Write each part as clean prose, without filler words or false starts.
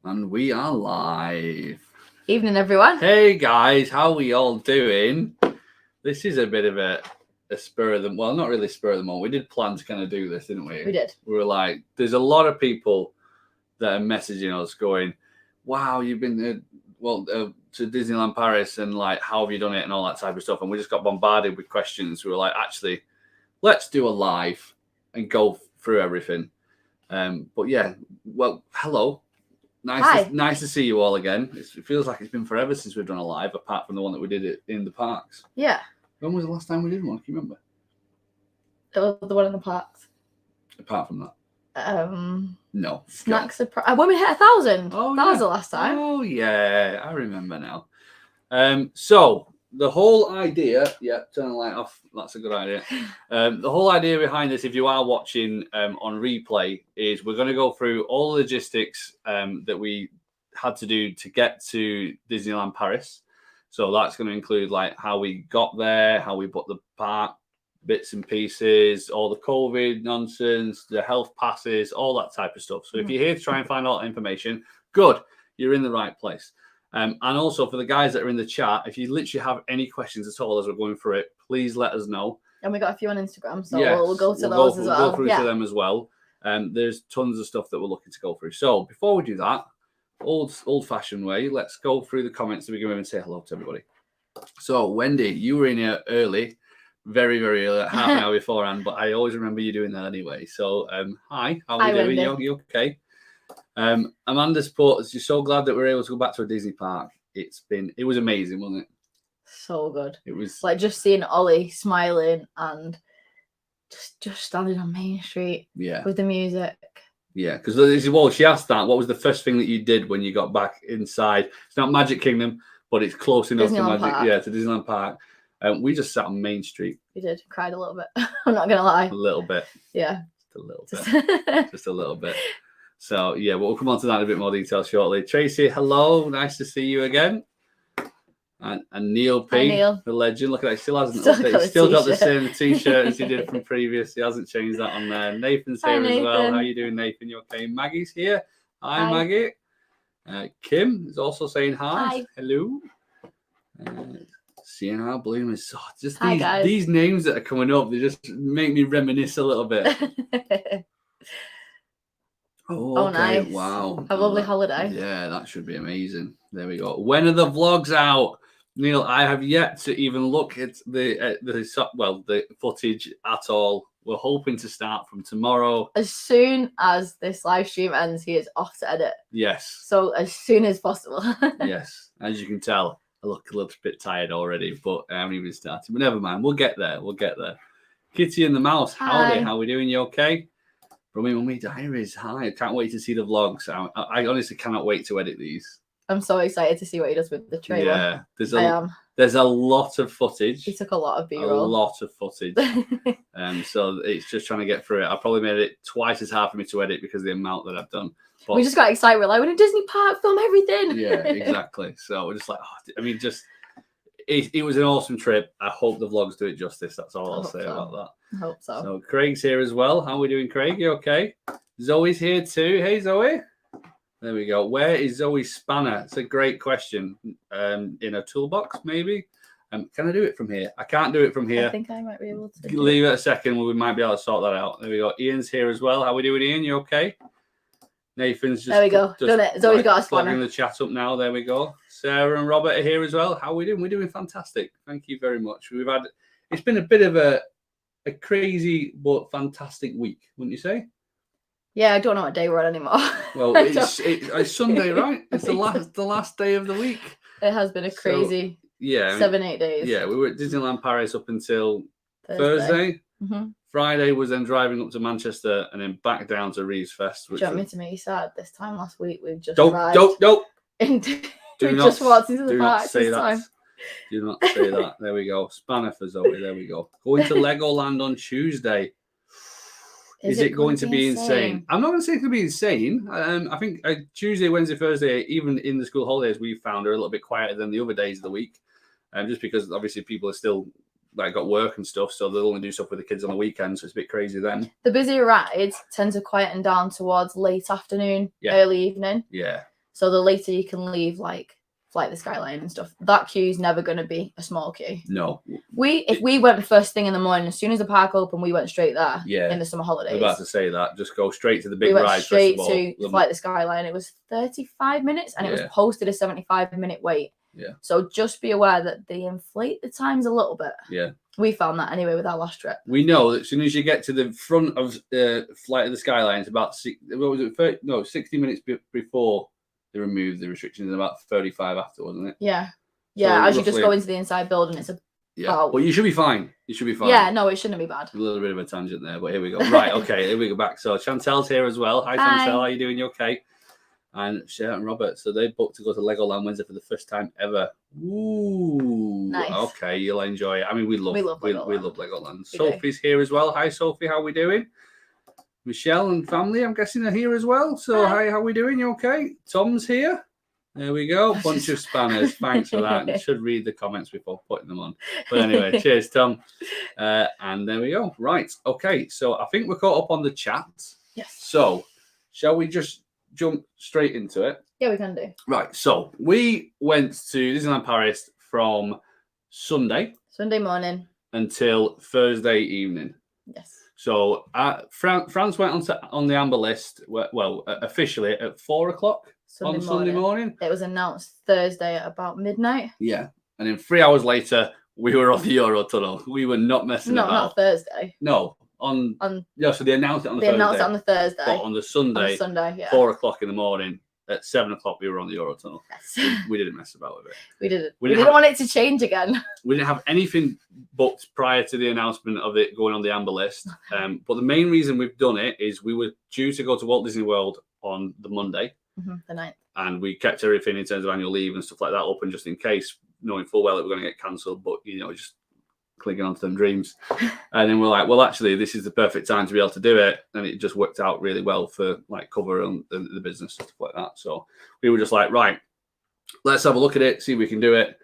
And we are live. Evening, everyone. Hey guys, how are we all doing? This is a bit of a spur of the, well, not really spur of the moment. We did plan to kind of do this, didn't we? We did. We were like, there's a lot of people that are messaging us going, wow, you've been to Disneyland Paris and like, how have you done it and all that type of stuff. And we just got bombarded with questions. We were like, actually, let's do a live and go through everything. But yeah, well, hello. Nice to see you all again. It feels like it's been forever since we've done a live, apart from the one that we did it in the parks. Yeah. When was the last time we did one? Can you remember? It was the one in the parks. Apart from that. No. Snack surprise. When we hit 1,000. Oh, that yeah. was the last time. Oh yeah, I remember now. So the whole idea, turn the light off. That's a good idea. The whole idea behind this, if you are watching on replay, is we're going to go through all the logistics that we had to do to get to Disneyland Paris. So that's going to include like how we got there, how we booked the park, bits and pieces, all the COVID nonsense, the health passes, all that type of stuff. So if you're here to try and find all that information, good, you're in the right place. And also for the guys that are in the chat, if you literally have any questions at all as we're going through it, please let us know. And we got a few on Instagram, so yes, we'll go to those as well. We'll go through to them as well. There's tons of stuff that we're looking to go through. So before we do that, old-fashioned way, let's go through the comments to begin with and say hello to everybody. So Wendy, you were in here early, very, very early, half an hour beforehand, but I always remember you doing that anyway. So hi, how are you doing? You okay? Amanda's put, she's so glad that we're able to go back to a Disney park. It was amazing, wasn't it? So good. It was like just seeing Ollie smiling and just standing on Main Street with the music. Yeah, because she asked that. What was the first thing that you did when you got back inside? It's not Magic Kingdom, but it's close enough to Disneyland Park. We just sat on Main Street. We did. Cried a little bit. I'm not gonna lie. A little bit. Yeah. Just a little bit. Just a little bit. So yeah, we'll come on to that in a bit more detail shortly. Tracy, hello, nice to see you again. And Neil P, the legend. Look at that, he still hasn't updated. He's still got the same t-shirt as he did from previous. He hasn't changed that on there. Nathan's here as well. How you doing, Nathan? You okay? Maggie's here. Hi. Maggie. Kim is also saying hi. Hello. Sienna Bloom is just these names that are coming up. They just make me reminisce a little bit. Oh, okay. Nice. Wow. A lovely holiday. Yeah, that should be amazing. There we go. When are the vlogs out? Neil, I have yet to even look at the footage at all. We're hoping to start from tomorrow. As soon as this live stream ends, he is off to edit. Yes. So as soon as possible. Yes. As you can tell, I look a little bit tired already, but I haven't even started. But never mind. We'll get there. Kitty and the Mouse, howdy. How are we doing? You okay? Rummy Mummy Diaries, hi. I can't wait to see the vlogs. I honestly cannot wait to edit these. I'm so excited to see what he does with the trailer. Yeah, there's a lot of footage. He took a lot of B-roll. A lot of footage. So it's just trying to get through it. I probably made it twice as hard for me to edit because of the amount that I've done. But we just got excited. We're like, we're in Disney Park, film everything. Yeah, exactly. So we're just like, it was an awesome trip. I hope the vlogs do it justice. That's all I'll say about that. I hope so. So Craig's here as well. How are we doing, Craig? You okay? Zoe's here too. Hey, Zoe. There we go. Where is Zoe's spanner? It's a great question. In a toolbox, maybe. Can I do it from here? I can't do it from here. I think I might be able to. Leave it a second. We might be able to sort that out. There we go. Ian's here as well. How are we doing, Ian? You okay? Nathan's just. There we go. Done it. Zoe's got a spanner. Plugging the chat up now. There we go. Sarah and Robert are here as well. How are we doing? We're doing fantastic. Thank you very much. It's been a bit of a crazy but fantastic week, wouldn't you say? Yeah, I don't know what day we're on anymore. Well, it's Sunday, right? It's the last day of the week. It has been a crazy 7-8 days. Yeah, we were at Disneyland Paris up until Thursday. Mm-hmm. Friday was then driving up to Manchester and then back down to Reeves Fest. Do you want me to make you sad? This time last week we've just Don't. We just walked into the park this time. Do not say that. There we go. Spanner for Zoe. There we go. Going to Legoland on Tuesday. Is it going to be insane? I'm not going to say it's going to be insane. I think Tuesday, Wednesday, Thursday, even in the school holidays, we found are a little bit quieter than the other days of the week. Just because obviously people are still got work and stuff, so they'll only do stuff with the kids on the weekend, so it's a bit crazy then. The busier rides tend to quieten down towards late afternoon, early evening. Yeah. So the later you can leave, like Flight of the Skyline and stuff, that queue's never going to be a small queue. No. If we went first thing in the morning, as soon as the park opened, we went straight there. Yeah. In the summer holidays. I was about to say that. Just go straight to the big ride. ride. Straight to Flight of the Skyline. It was 35 minutes, and it was posted a 75-minute wait. Yeah. So just be aware that they inflate the times a little bit. Yeah. We found that anyway with our last trip. We know that as soon as you get to the front of Flight of the Skyline, it's about 60 minutes before they removed the restrictions, and about 35 after, wasn't it? Yeah. Yeah, so as you just go into the inside building, it's Well, you should be fine. You should be fine. Yeah, no, it shouldn't be bad. A little bit of a tangent there, but here we go. Right, okay, here we go back. So Chantel's here as well. Hi, Chantel, how are you doing? You okay? And Cher and Robert, so they booked to go to Legoland Wednesday for the first time ever. Ooh, nice. Okay, you'll enjoy it. I mean, we love Legoland. We Sophie's here as well. Hi, Sophie, how are we doing? Michelle and family, I'm guessing, are here as well. So, hi, how are we doing? You okay? Tom's here. There we go. Bunch of spanners. Thanks for that. You should read the comments before putting them on. But anyway, cheers, Tom. And there we go. Right. Okay. So I think we're caught up on the chat. Yes. So shall we just jump straight into it? Yeah, we can do. Right. So we went to Disneyland Paris from Sunday morning until Thursday evening. Yes. So Franz went on the amber list. Well, officially at 4:00. Sunday morning. It was announced Thursday at about midnight. Yeah. And then 3 hours later, we were on the Eurotunnel. We were not messing about. Not Thursday. No. So they announced it on the Thursday. They announced it on the Thursday. But on the Sunday, 4:00 in the morning, at 7:00, we were on the Eurotunnel. Yes. We didn't mess about with it. We didn't. We didn't want it to change again. We didn't have anything booked prior to the announcement of it going on the amber list. But the main reason we've done it is we were due to go to Walt Disney World on the Monday. The 9th. And we kept everything in terms of annual leave and stuff like that open just in case, knowing full well that we're going to get cancelled, but, just clinging on to them dreams. And then we're like, well, actually, this is the perfect time to be able to do it. And it just worked out really well for like cover on the business and stuff like that. So we were just like, right, let's have a look at it, see if we can do it.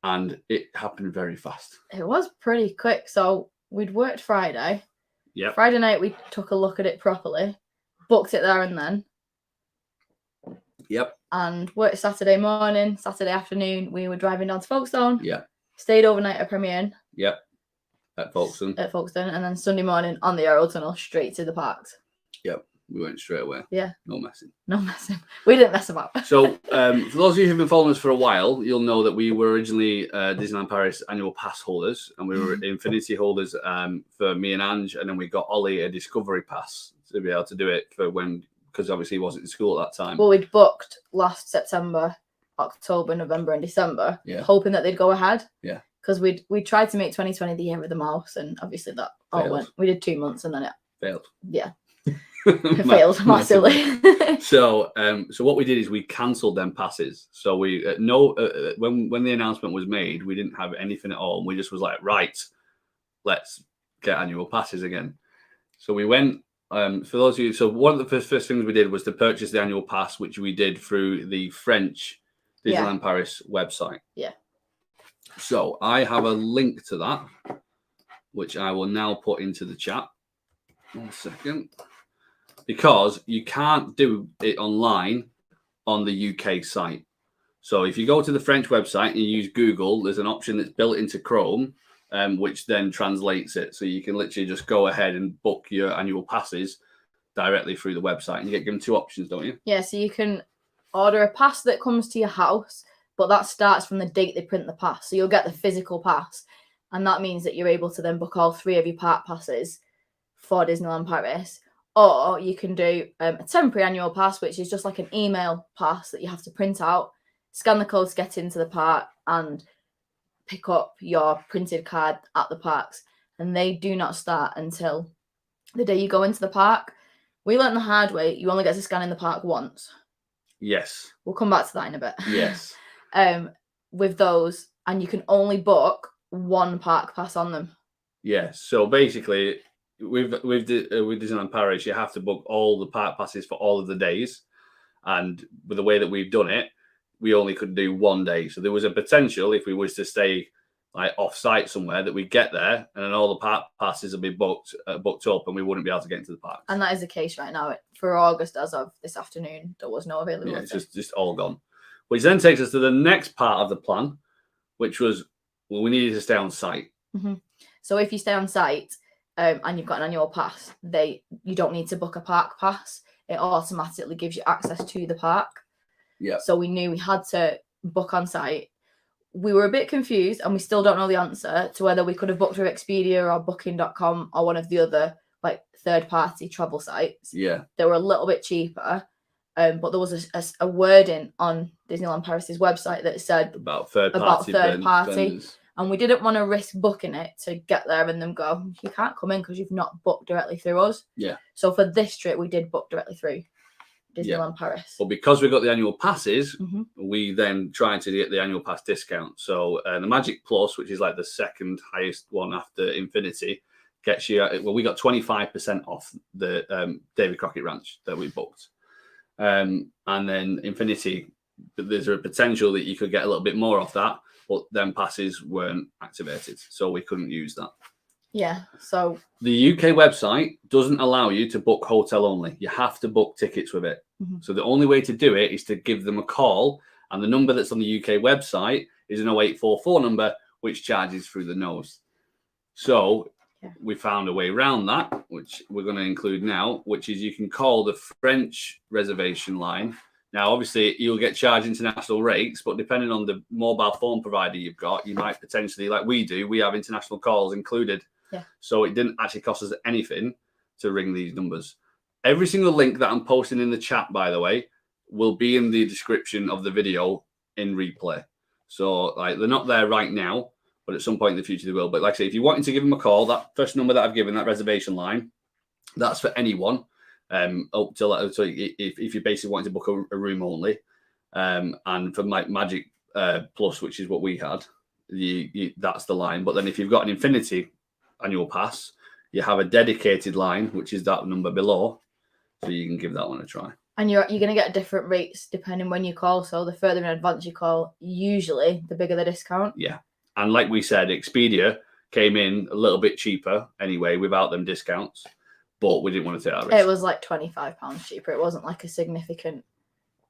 And it happened very fast. It was pretty quick. So we'd worked Friday. Yeah. Friday night, we took a look at it properly, booked it there and then. Yep. And worked Saturday morning, Saturday afternoon, we were driving down to Folkestone. Yeah. Stayed overnight at Premier Inn. Yep. At Folkestone. And then Sunday morning on the Eurotunnel straight to the parks. Yep. We went straight away. Yeah. No messing. We didn't mess about. So, for those of you who've been following us for a while, you'll know that we were originally Disneyland Paris annual pass holders, and we were Infinity holders for me and Ange, and then we got Ollie a Discovery Pass to be able to do it for because obviously he wasn't in school at that time. Well, we'd booked last September, October, November, and December, hoping that they'd go ahead. Yeah. Because we tried to make 2020 the year of the mouse, and obviously that all went. We did 2 months, and then it failed. Yeah. It failed massively. So what we did is we cancelled them passes. So we when the announcement was made, we didn't have anything at all. And we just was like, right, let's get annual passes again. So we went. For those of you, so one of the first things we did was to purchase the annual pass, which we did through the French Disneyland Paris website. Yeah. So I have a link to that, which I will now put into the chat. 1 second. Because you can't do it online on the UK site. So if you go to the French website and you use Google, there's an option that's built into Chrome, which then translates it. So you can literally just go ahead and book your annual passes directly through the website. And you get given 2 options, don't you? Yeah, so you can order a pass that comes to your house, but that starts from the date they print the pass. So you'll get the physical pass. And that means that you're able to then book all 3 of your park passes for Disneyland Paris. Or you can do a temporary annual pass, which is just like an email pass that you have to print out, scan the code to get into the park, and pick up your printed card at the parks. And they do not start until the day you go into the park. We learned the hard way. You only get to scan in the park once. Yes. We'll come back to that in a bit. Yes. With those, and you can only book 1 park pass on them. Yes. So basically, with Disneyland Paris, you have to book all the park passes for all of the days. And with the way that we've done it, we only could do 1 day. So there was a potential, if we was to stay like off-site somewhere, that we get there and then all the park passes will be booked up and we wouldn't be able to get into the parks. And that is the case right now. For August, as of this afternoon, there was no availability. Yeah, it's just all gone. Which then takes us to the next part of the plan, which was, well, we needed to stay on site. Mm-hmm. So if you stay on site and you've got an annual pass, you don't need to book a park pass. It automatically gives you access to the park. Yeah. So we knew we had to book on site. We were a bit confused, and we still don't know the answer to whether we could have booked through Expedia or Booking.com or one of the other like third-party travel sites. Yeah. They were a little bit cheaper, but there was a wording on Disneyland Paris's website that said about third-party. Vendors. And we didn't want to risk booking it to get there and them go, you can't come in because you've not booked directly through us. Yeah. So for this trip, we did book directly through Disneyland Paris. But because we got the annual passes, we then tried to get the annual pass discount. So the Magic Plus, which is like the second highest one after Infinity, gets you, well, we got 25% off the David Crockett Ranch that we booked. And then Infinity, there's a potential that you could get a little bit more off that, but then passes weren't activated, so we couldn't use that. Yeah, so the UK website doesn't allow you to book hotel only. You have to book tickets with it. So the only way to do it is to give them a call, and the number that's on the UK website is an 0844 number, which charges through the nose. So we found a way around that, which we're going to include now, which is you can call the French reservation line. Now, obviously, you'll get charged international rates, but depending on the mobile phone provider you've got, you might potentially, like we do, we have international calls included. Yeah. So it didn't actually cost us anything to ring these numbers. Every single link that I'm posting in the chat, by the way, will be in the description of the video in replay. So like they're not there right now, but at some point in the future they will. But like I say, if you wanted to give them a call, that first number that I've given, that reservation line, that's for anyone. Up till so if you basically wanting to book a room only, and for Magic Plus, which is what we had, that's the line. But then if you've got an Infinity annual pass, you have a dedicated line, which is that number below, so you can give that one a try. And you're going to get different rates depending when you call. So the further in advance you call, usually the bigger the discount. Yeah, and like we said, Expedia came in a little bit cheaper anyway without them discounts. But we didn't want to take that risk. It was like £25 cheaper. It wasn't like a significant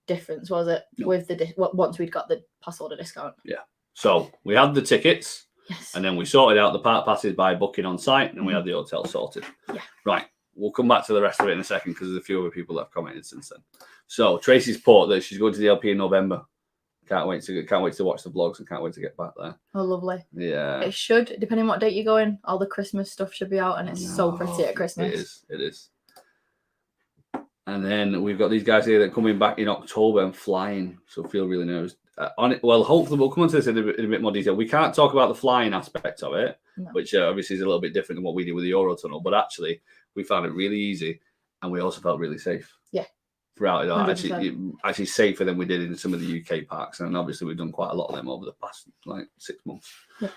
difference, was it? No. With once we'd got the pass holder discount. Yeah. So we had the tickets, and then we sorted out the park passes by booking on site, and we had the hotel sorted. Yeah. Right. We'll come back to the rest of it in a second because there's a few other people that have commented since then. So Tracy's put that she's going to the Dlp in November. Can't wait to watch the vlogs and can't wait to get back there. Oh, lovely. Yeah. It should, depending on what date you're going, all the Christmas stuff should be out, and it's so pretty at Christmas. It is. And then we've got these guys here that are coming back in October and flying, so feel really nervous. Well, hopefully we'll come on to this in a bit more detail. We can't talk about the flying aspect of it, which obviously is a little bit different than what we did with the Eurotunnel, but actually we found it really easy, and we also felt really safe. Yeah. Throughout it, actually safer than we did in some of the UK parks, and obviously we've done quite a lot of them over the past 6 months. Yeah.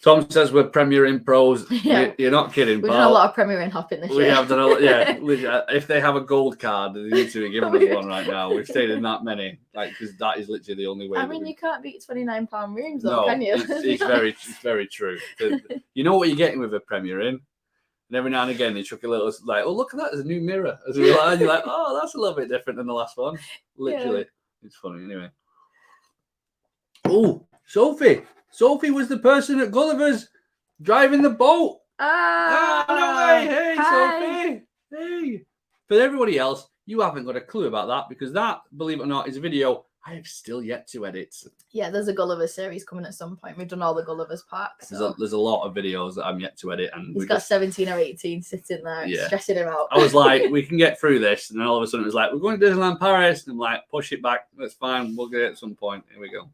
Tom says we're Premier Inn pros. Yeah. You're not kidding. We've done a lot of Premier Inn hopping this year. We have done a lot. Yeah, if they have a gold card, they need to be giving us one right now. We've stayed in that many, because that is literally the only way. I mean, you can't beat £29 rooms, though, can you? It's very true. You know what you're getting with a Premier Inn. And every now and again, they chuck a little, like, oh, look at that, there's a new mirror. And you're like, oh, that's a little bit different than the last one. Literally. Yeah. It's funny, anyway. Oh, Sophie was the person at Gulliver's driving the boat. No way. Hey, hi. Sophie. Hey. For everybody else, you haven't got a clue about that, because that, believe it or not, is a video I have still yet to edit. Yeah, there's a Gulliver's series coming at some point. We've done all the Gulliver's parks. So. There's a lot of videos that I'm yet to edit. And he's got 17 or 18 sitting there, stressing him out. I was like, we can get through this. And then all of a sudden it was like, we're going to Disneyland Paris. And I'm like, push it back. That's fine. We'll get it at some point. Here we go.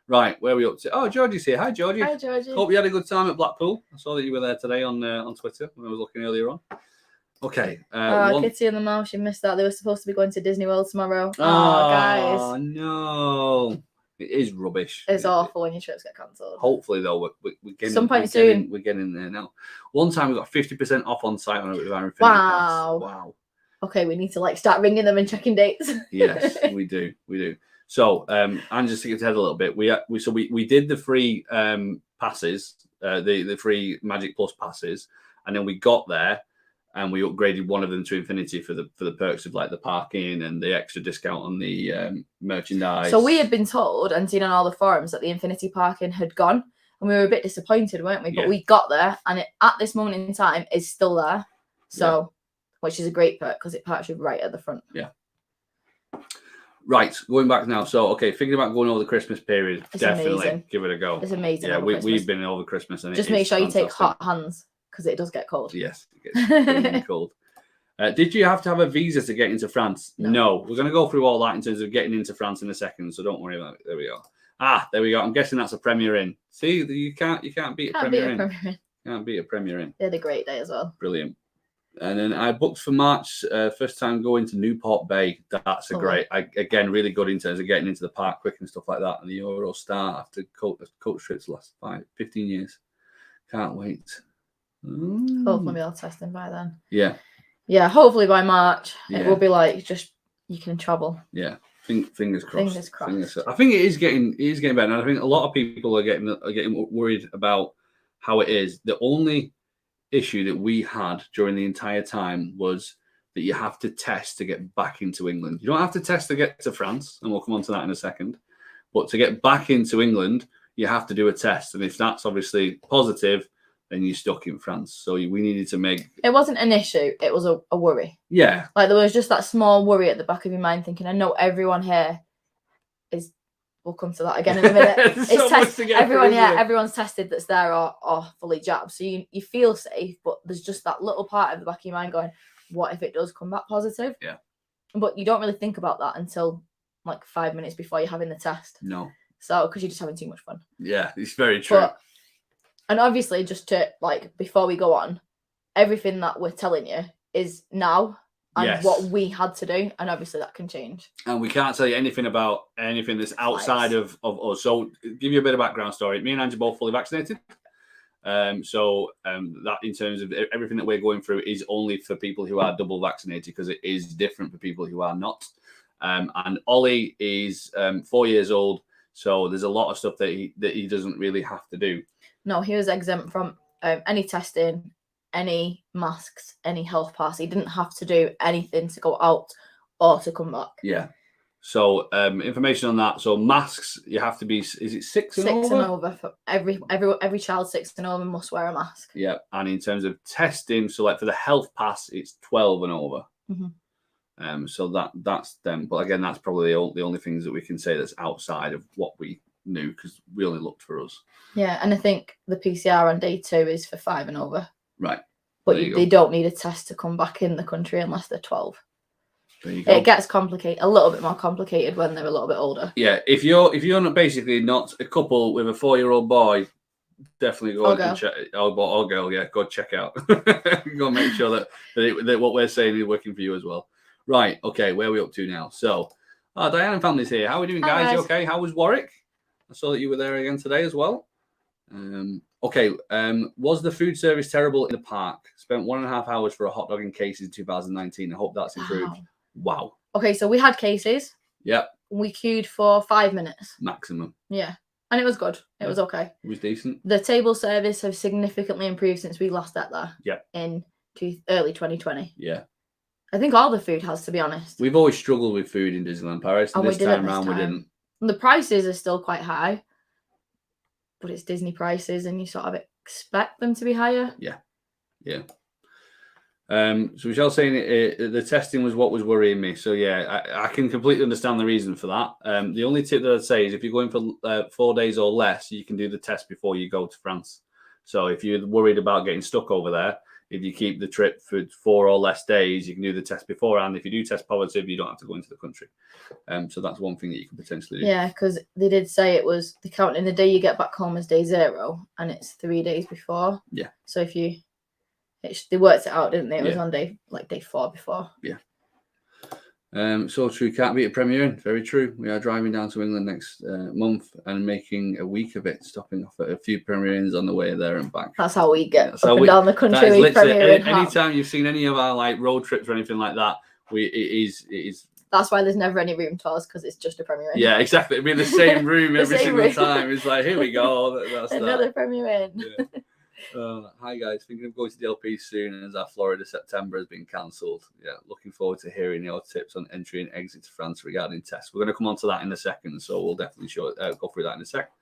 Right, where are we up to? Oh, Georgie's here. Hi, Georgie. Hi, Georgie. Hope you had a good time at Blackpool. I saw that you were there today on Twitter when I was looking earlier on. Okay. Kitty and the mouse, you missed that. They were supposed to be going to Disney World tomorrow. Oh, guys. Oh, no. It is rubbish. It's awful when your trips get cancelled. Hopefully, though, we're getting some point soon. We're getting there now. One time we got 50% off on site on it with our Infinity Pass. Wow. Okay, we need to start ringing them and checking dates. Yes, we do. So, and just to get ahead a little bit, we did the free passes, the free Magic Plus passes, and then we got there and we upgraded one of them to Infinity for the perks of like the parking and the extra discount on the merchandise. So we had been told and seen on all the forums that the Infinity parking had gone, and we were a bit disappointed, weren't we? But we got there, and it at this moment in time is still there. So, which is a great perk because it parks you right at the front. Yeah. Right, going back now. So, okay, thinking about going over the Christmas period, It's definitely amazing. give it a go. It's amazing. Yeah, we've been over Christmas, and just make sure you take hot hands because it does get cold. Yes, it gets really cold. Did you have to have a visa to get into France? No. We're going to go through all that in terms of getting into France in a second, so don't worry about it. There we go. There we go. I'm guessing that's a Premier Inn. See, you can't beat a Premier Inn. Can't beat a Premier Inn. They had a great day as well. Brilliant. And then I booked for March, first time going to Newport Bay. That's a great, again, really good in terms of getting into the park quick and stuff like that. And the Eurostar after coach trips last 15 years. Can't wait. Hopefully we'll testing by then. Yeah. Yeah, hopefully by March it will be like just you can travel. Yeah. Fingers crossed. Fingers crossed. I think it is getting better. And I think a lot of people are getting worried about how it is. The only issue that we had during the entire time was that you have to test to get back into England. You don't have to test to get to France, and we'll come on to that in a second. But to get back into England, you have to do a test. And if that's obviously positive, then you're stuck in France. So we needed to make... It wasn't an issue. It was a worry. Yeah. Like there was just that small worry at the back of your mind thinking, I know everyone here is... We'll come to that again in a minute. Everyone's tested that's there or fully jabbed. So you feel safe, but there's just that little part of the back of your mind going, what if it does come back positive? Yeah. But you don't really think about that until like 5 minutes before you're having the test. No. So, because you're just having too much fun. Yeah, it's very true. And obviously, just to, like, before we go on, everything that we're telling you is now and what we had to do. And obviously, that can change. And we can't tell you anything about anything that's outside of us. So, give you a bit of background story. Me and Angie are both fully vaccinated. That in terms of everything that we're going through is only for people who are double vaccinated because it is different for people who are not. And Ollie is 4 years old. So, there's a lot of stuff that he doesn't really have to do. No, he was exempt from any testing, any masks, any health pass. He didn't have to do anything to go out or to come back. Yeah. So information on that. So masks, you have to be. Is it 6 and over? 6 and over for every child 6 and over must wear a mask. Yeah. And in terms of testing, so like for the health pass, it's 12 and over. Mm-hmm. So that's them. But again, that's probably the only things that we can say that's outside of what we knew because we only looked for us. Yeah, and I think the PCR on day 2 is for 5 and over. Right. But they don't need a test to come back in the country unless they're 12. There you go. It gets a little bit more complicated when they're a little bit older. Yeah, if you're not basically not a couple with a 4-year-old boy, definitely go and check. Or girl, yeah, go check out. Go make sure that what we're saying is working for you as well. Right. Okay. Where are we up to now? So, Diane and family's here. How are we doing, guys? You okay? How was Warwick? I saw that you were there again today as well. Was the food service terrible in the park? Spent 1.5 hours for a hot dog in Cases in 2019. I hope that's improved. Wow. Okay, so we had Cases. Yep. We queued for 5 minutes. Maximum. Yeah. And it was good. It was okay. It was decent. The table service has significantly improved since we last ate there. Yeah. In early 2020. Yeah. I think all the food has, to be honest. We've always struggled with food in Disneyland Paris. And this time around, we didn't. And the prices are still quite high. But it's Disney prices and you sort of expect them to be higher. Yeah. Yeah. So Michelle's saying the testing was what was worrying me. So yeah, I can completely understand the reason for that. The only tip that I'd say is if you're going for 4 days or less, you can do the test before you go to France. So if you're worried about getting stuck over there, if you keep the trip for 4 or less days, you can do the test beforehand. If you do test positive, you don't have to go into the country. So that's one thing that you can potentially do. Yeah, because they did say it was the counting the day you get back home as day 0, and it's 3 days before. Yeah. So if they worked it out, didn't they? It was on day 4 before. Yeah. So true. Can't beat a Premier Inn. Very true. We are driving down to England next month and making a week of it, stopping off at a few Premier Inns on the way there and back. That's how we get up and down the country. That is literally anytime you've seen any of our like road trips or anything like that, it is That's why there's never any room tours, because it's just a Premier Inn. Yeah, exactly. It'd be the same room The every same single room. time. It's like, here we go. That's Another that. Premier Inn. Yeah. Hi guys, thinking of going to Dlp soon as our Florida September has been cancelled. Yeah, looking forward to hearing your tips on entry and exit to France regarding tests. We're going to come on to that in a second, so we'll definitely go through that in a second.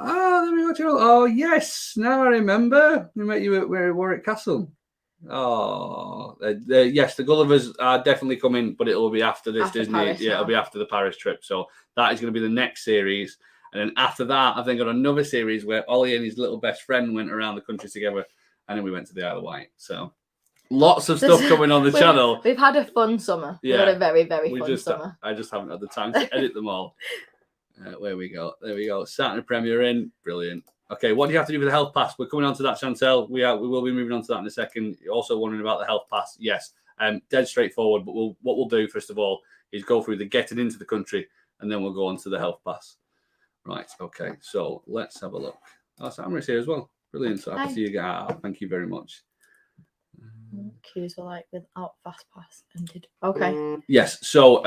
There we go, Gerald. Oh yes, now I remember. We met you at Warwick Castle. Oh, yes, the Gullivers are definitely coming, but it will be after this After Disney. Paris, yeah, now. It'll be after the Paris trip. So that is going to be the next series. And then after that, I've then got another series where Ollie and his little best friend went around the country together, and then we went to the Isle of Wight. So lots of stuff coming on the channel. We've had a fun summer. Yeah, we've had a very, very fun summer. I just haven't had the time to edit them all. Where we go. There we go. Starting a Premier Inn. Brilliant. Okay, what do you have to do with the health pass? We're coming on to that, Chantel. We will be moving on to that in a second. You're also wondering about the health pass. Yes, dead straightforward. But what we'll do first of all is go through the getting into the country, and then we'll go on to the health pass. Right. Okay. So let's have a look. Oh, Samara's here as well. Brilliant. So happy to see you guys. Thank you very much. Queues were like without Fastpass and did okay. Yes. So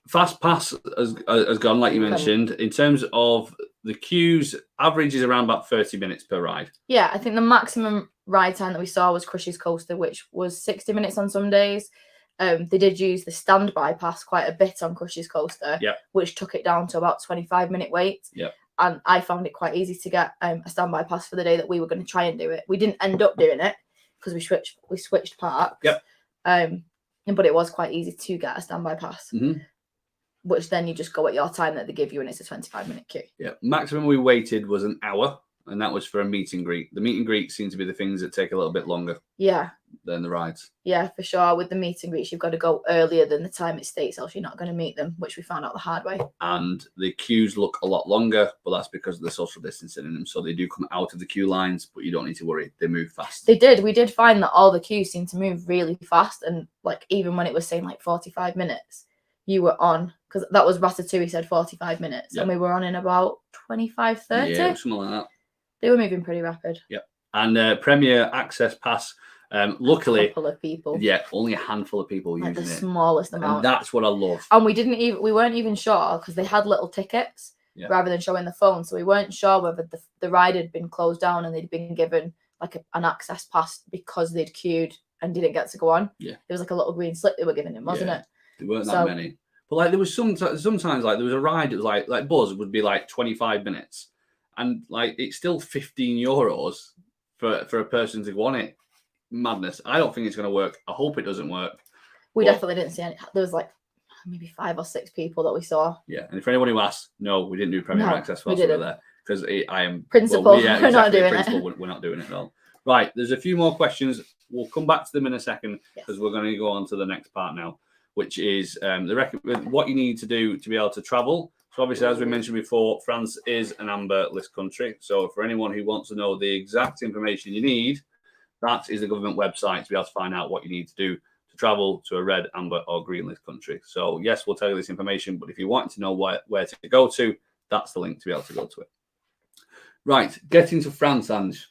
Fastpass has gone, like you mentioned. In terms of the queues, average is around about 30 minutes per ride. Yeah, I think the maximum ride time that we saw was Crush's Coaster, which was 60 minutes on some days. They did use the standby pass quite a bit on Crush's Coaster, which took it down to about 25-minute wait. Yep. And I found it quite easy to get a standby pass for the day that we were going to try and do it. We didn't end up doing it because we switched parks. Yep. But it was quite easy to get a standby pass, which then you just go at your time that they give you, and it's a 25-minute queue. Yeah. Maximum we waited was an hour, and that was for a meet and greet. The meet and greet seem to be the things that take a little bit longer. Yeah. Than the rides. Yeah, for sure. With the meet and greets, you've got to go earlier than the time it states, else you're not going to meet them, which we found out the hard way. And the queues look a lot longer, but that's because of the social distancing in them. So they do come out of the queue lines, but you don't need to worry. They move fast. They did. We did find that all the queues seemed to move really fast. And like even when it was saying like 45 minutes, you were on, because that was Ratatouille said 45 minutes. Yep. And we were on in about 25, 30. Yeah, something like that. They were moving pretty rapid. Yep. And Premier Access Pass, luckily, a couple of people. Yeah, only a handful of people like using the it. smallest amount. And that's what I love. And we weren't even sure because they had little tickets rather than showing the phone. So we weren't sure whether the ride had been closed down and they'd been given like an access pass because they'd queued and didn't get to go on. Yeah. There was like a little green slip they were giving him, wasn't it? There weren't that many. But like there was sometimes like there was a ride that was like Buzz would be like 25 minutes. And like it's still €15 for a person to go on it. Madness. I don't think it's going to work. I hope it doesn't work. We definitely didn't see any. There was like maybe 5 or 6 people that we saw. Yeah, and if anyone who asks, no, we didn't do Premier Access whilst we were there because I am principal. Well, yeah, we're not doing principal, it. We're not doing it at all. Right, there's a few more questions. We'll come back to them in a second because we're going to go on to the next part now, which is what you need to do to be able to travel. So obviously, as we mentioned before, France is an amber list country. So for anyone who wants to know the exact information you need, that is the government website to be able to find out what you need to do to travel to a red, amber, or green list country. So yes, we'll tell you this information, but if you want to know where to go to, that's the link to be able to go to it. Right, getting to Franzanz.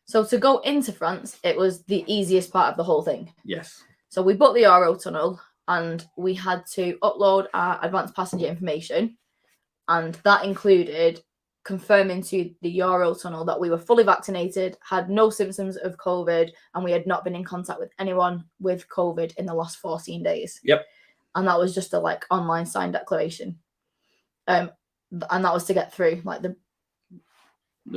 So to go into France, it was the easiest part of the whole thing. Yes. So we booked the Eurotunnel and we had to upload our advanced passenger information, and that included confirming to the Eurotunnel that we were fully vaccinated, had no symptoms of COVID, and we had not been in contact with anyone with COVID in the last 14 days. Yep. And that was just a like online signed declaration. And that was to get through like the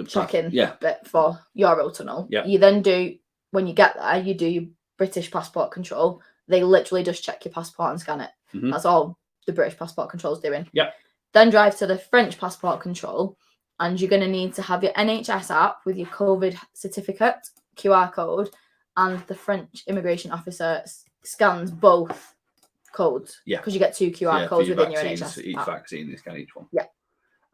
check-in bit for Eurotunnel. Yep. You then do, when you get there, you do your British passport control. They literally just check your passport and scan it. Mm-hmm. That's all the British passport control is doing. Yep. Then drive to the French passport control, and you're going to need to have your NHS app with your COVID certificate, QR code, and the French immigration officer scans both codes. Yeah. Because you get 2 QR codes within your NHS each app. vaccine, they scan each one. Yeah.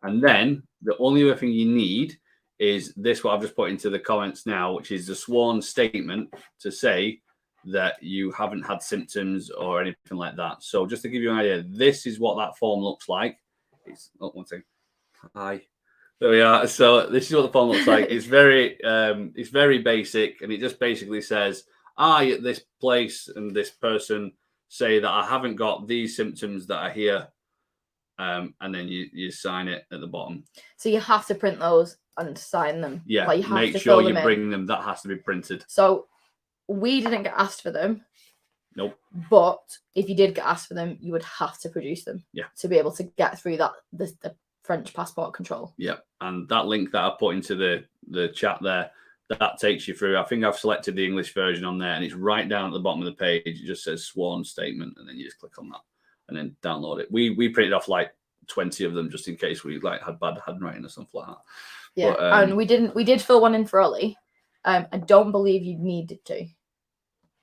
And then the only other thing you need is this, what I've just put into the comments now, which is the sworn statement to say that you haven't had symptoms or anything like that. So just to give you an idea, this is what that form looks like. It's one thing. Hi. There we are. So this is what the form looks like. It's very basic, and it just basically says, I at this place and this person say that I haven't got these symptoms that are here, and then you sign it at the bottom. So you have to print those and sign them. Yeah, like you have make to sure fill you them bring them. That has to be printed. So we didn't get asked for them. Nope. But if you did get asked for them, you would have to produce them. Yeah. To be able to get through that the French passport control. Yeah, and that link that I put into the chat there, that takes you through. I think I've selected the English version on there, and it's right down at the bottom of the page. It just says sworn statement, and then you just click on that and then download it. We printed off like 20 of them just in case we like had bad handwriting or something like that. Yeah, but, and we did fill one in for Ollie. I don't believe you needed to,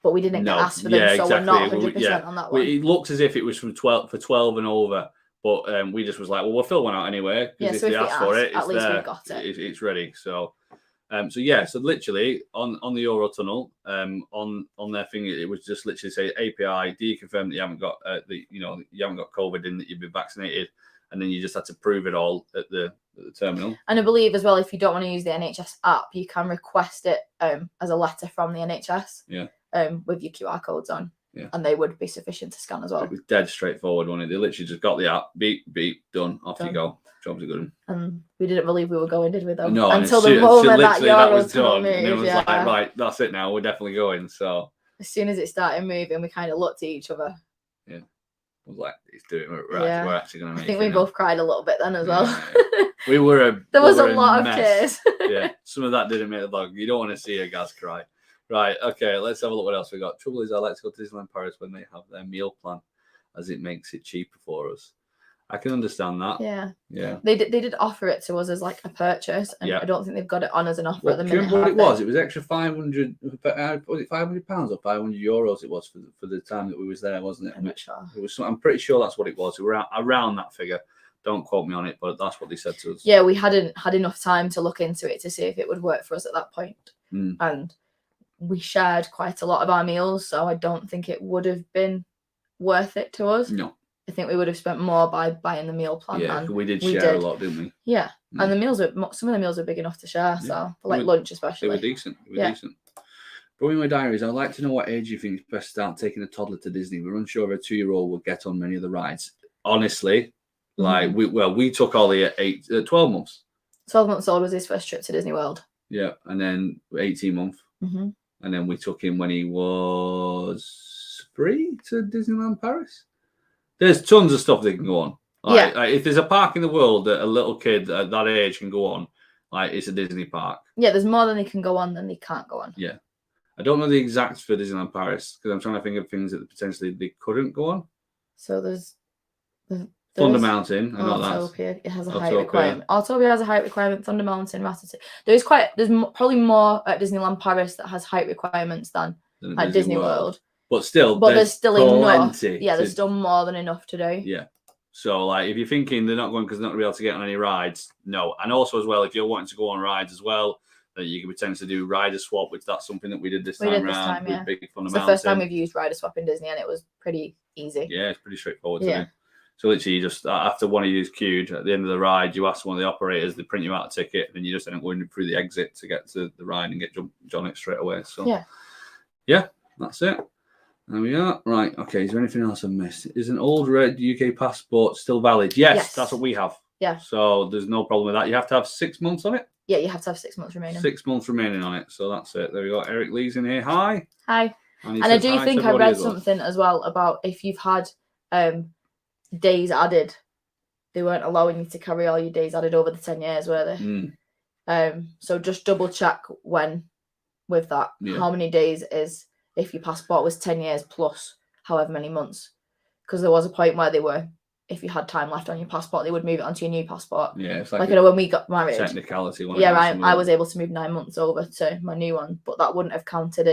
but we didn't get asked for them, so we're not 100% on that one. It looks as if it was from 12 and over, but we just was like, well, we'll fill one out anyway because if they ask for it, it's there. We've got it. It's ready. So literally on the Eurotunnel, on their thing, it was just literally say API. Do you confirm that you haven't got you haven't got COVID and that you've been vaccinated? And then you just had to prove it all at the terminal. And I believe as well, if you don't want to use the NHS app, you can request it as a letter from the NHS. Yeah. With your QR codes on. Yeah. And they would be sufficient to scan as well. It was dead straightforward, wasn't it? They literally just got the app, beep, beep, done, off you go. Job's a good one. And we didn't believe we were going, did we, though? No, until the moment that was done. moved. And it was like, right, that's it now. We're definitely going. So as soon as it started moving, we kind of looked at each other. Yeah. I was like, it's doing it. We're actually going to make it. I think we both cried a little bit then as well. Yeah. We were there was a lot of tears. Yeah. Some of that didn't make the vlog. You don't want to see a gas cry. Right, okay, let's have a look what else we got. Trouble is, I like to go to Disneyland Paris when they have their meal plan, as it makes it cheaper for us. I can understand that. Yeah. They did offer it to us as like a purchase, and I don't think they've got it on as an offer at the minute. Do you remember what it was? It was extra 500. Was it £500 or €500? It was for the time that we was there, wasn't it? I'm not sure. It was. I'm pretty sure that's what it was. Around that figure. Don't quote me on it, but that's what they said to us. Yeah, we hadn't had enough time to look into it to see if it would work for us at that point, and we shared quite a lot of our meals, so I don't think it would have been worth it to us. No. I think we would have spent more by buying the meal plan. Yeah, we did share a lot, didn't we? Yeah, and the meals some of the meals were big enough to share, so for like lunch especially. They were decent. Decent. But in my diaries, I'd like to know what age you think is best to start taking a toddler to Disney. We're unsure if a 2-year-old will get on many of the rides. Honestly, we took Ollie at 12 months. 12 months old was his first trip to Disney World. Yeah, and then 18 months. Mm-hmm. And then we took him when he was 3 to Disneyland Paris. There's tons of stuff they can go on. Like if there's a park in the world that a little kid at that age can go on, like it's a Disney park. Yeah, there's more than they can go on than they can't go on. Yeah. I don't know the exacts for Disneyland Paris because I'm trying to think of things that potentially they couldn't go on. So there's Thunder Mountain. I know Autopia. It has a height requirement. Autopia has a height requirement. Thunder Mountain, Ratatouille. There's probably more at Disneyland Paris that has height requirements than at Disney World. But still, there's still enough. Yeah, there's still more than enough to do. Yeah. So, like, if you're thinking they're not going because they're not going to be able to get on any rides, no. And also, as well, if you're wanting to go on rides as well, then you can potentially do rider swap, which that's something that we did this time around with Big Thunder Mountain. It's the first time we've used rider swap in Disney, and it was pretty easy. Yeah, it's pretty straightforward to do. So literally, you just after one of you is queued at the end of the ride, you ask one of the operators, they print you out a ticket, and then you just end up going through the exit to get to the ride and get jumped on it straight away. So yeah, that's it. There we are. Right. Okay. Is there anything else I've missed? Is an old red UK passport still valid? Yes, that's what we have. Yeah. So there's no problem with that. You have to have 6 months on it. Yeah, you have to have 6 months remaining. 6 months remaining on it. So that's it. There we go. Eric Lee's in here. Hi. Hi. And I do think I read something as well about if you've had days added, they weren't allowing you to carry all your days added over the 10 years, were they? So just double check when with that. Yeah. How many days is if your passport was 10 years plus however many months? Because there was a point where they were, if you had time left on your passport, they would move it onto your new passport. Yeah, it's like when we got married. Technicality. Yeah, I was able to move 9 months over to my new one, but that wouldn't have counted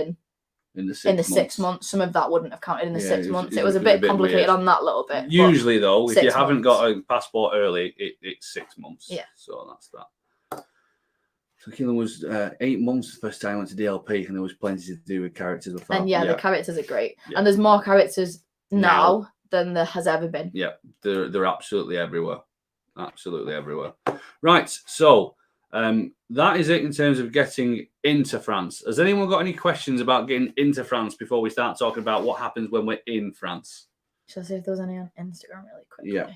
in the 6 months. Some of that wouldn't have counted in the 6 months. It was a bit complicated weird on that little bit. Usually, though, if you haven't got a passport early, it's 6 months. Yeah. So that's that. So Keelan was 8 months the first time I went to DLP, and there was plenty to do with characters. And the characters are great. Yeah. And there's more characters now than there has ever been. Yeah, they're absolutely everywhere. Absolutely everywhere. Right, so That is it in terms of getting into France. Has anyone got any questions about getting into France before we start talking about what happens when we're in France? Shall I see if there's any on Instagram really quickly? Yeah.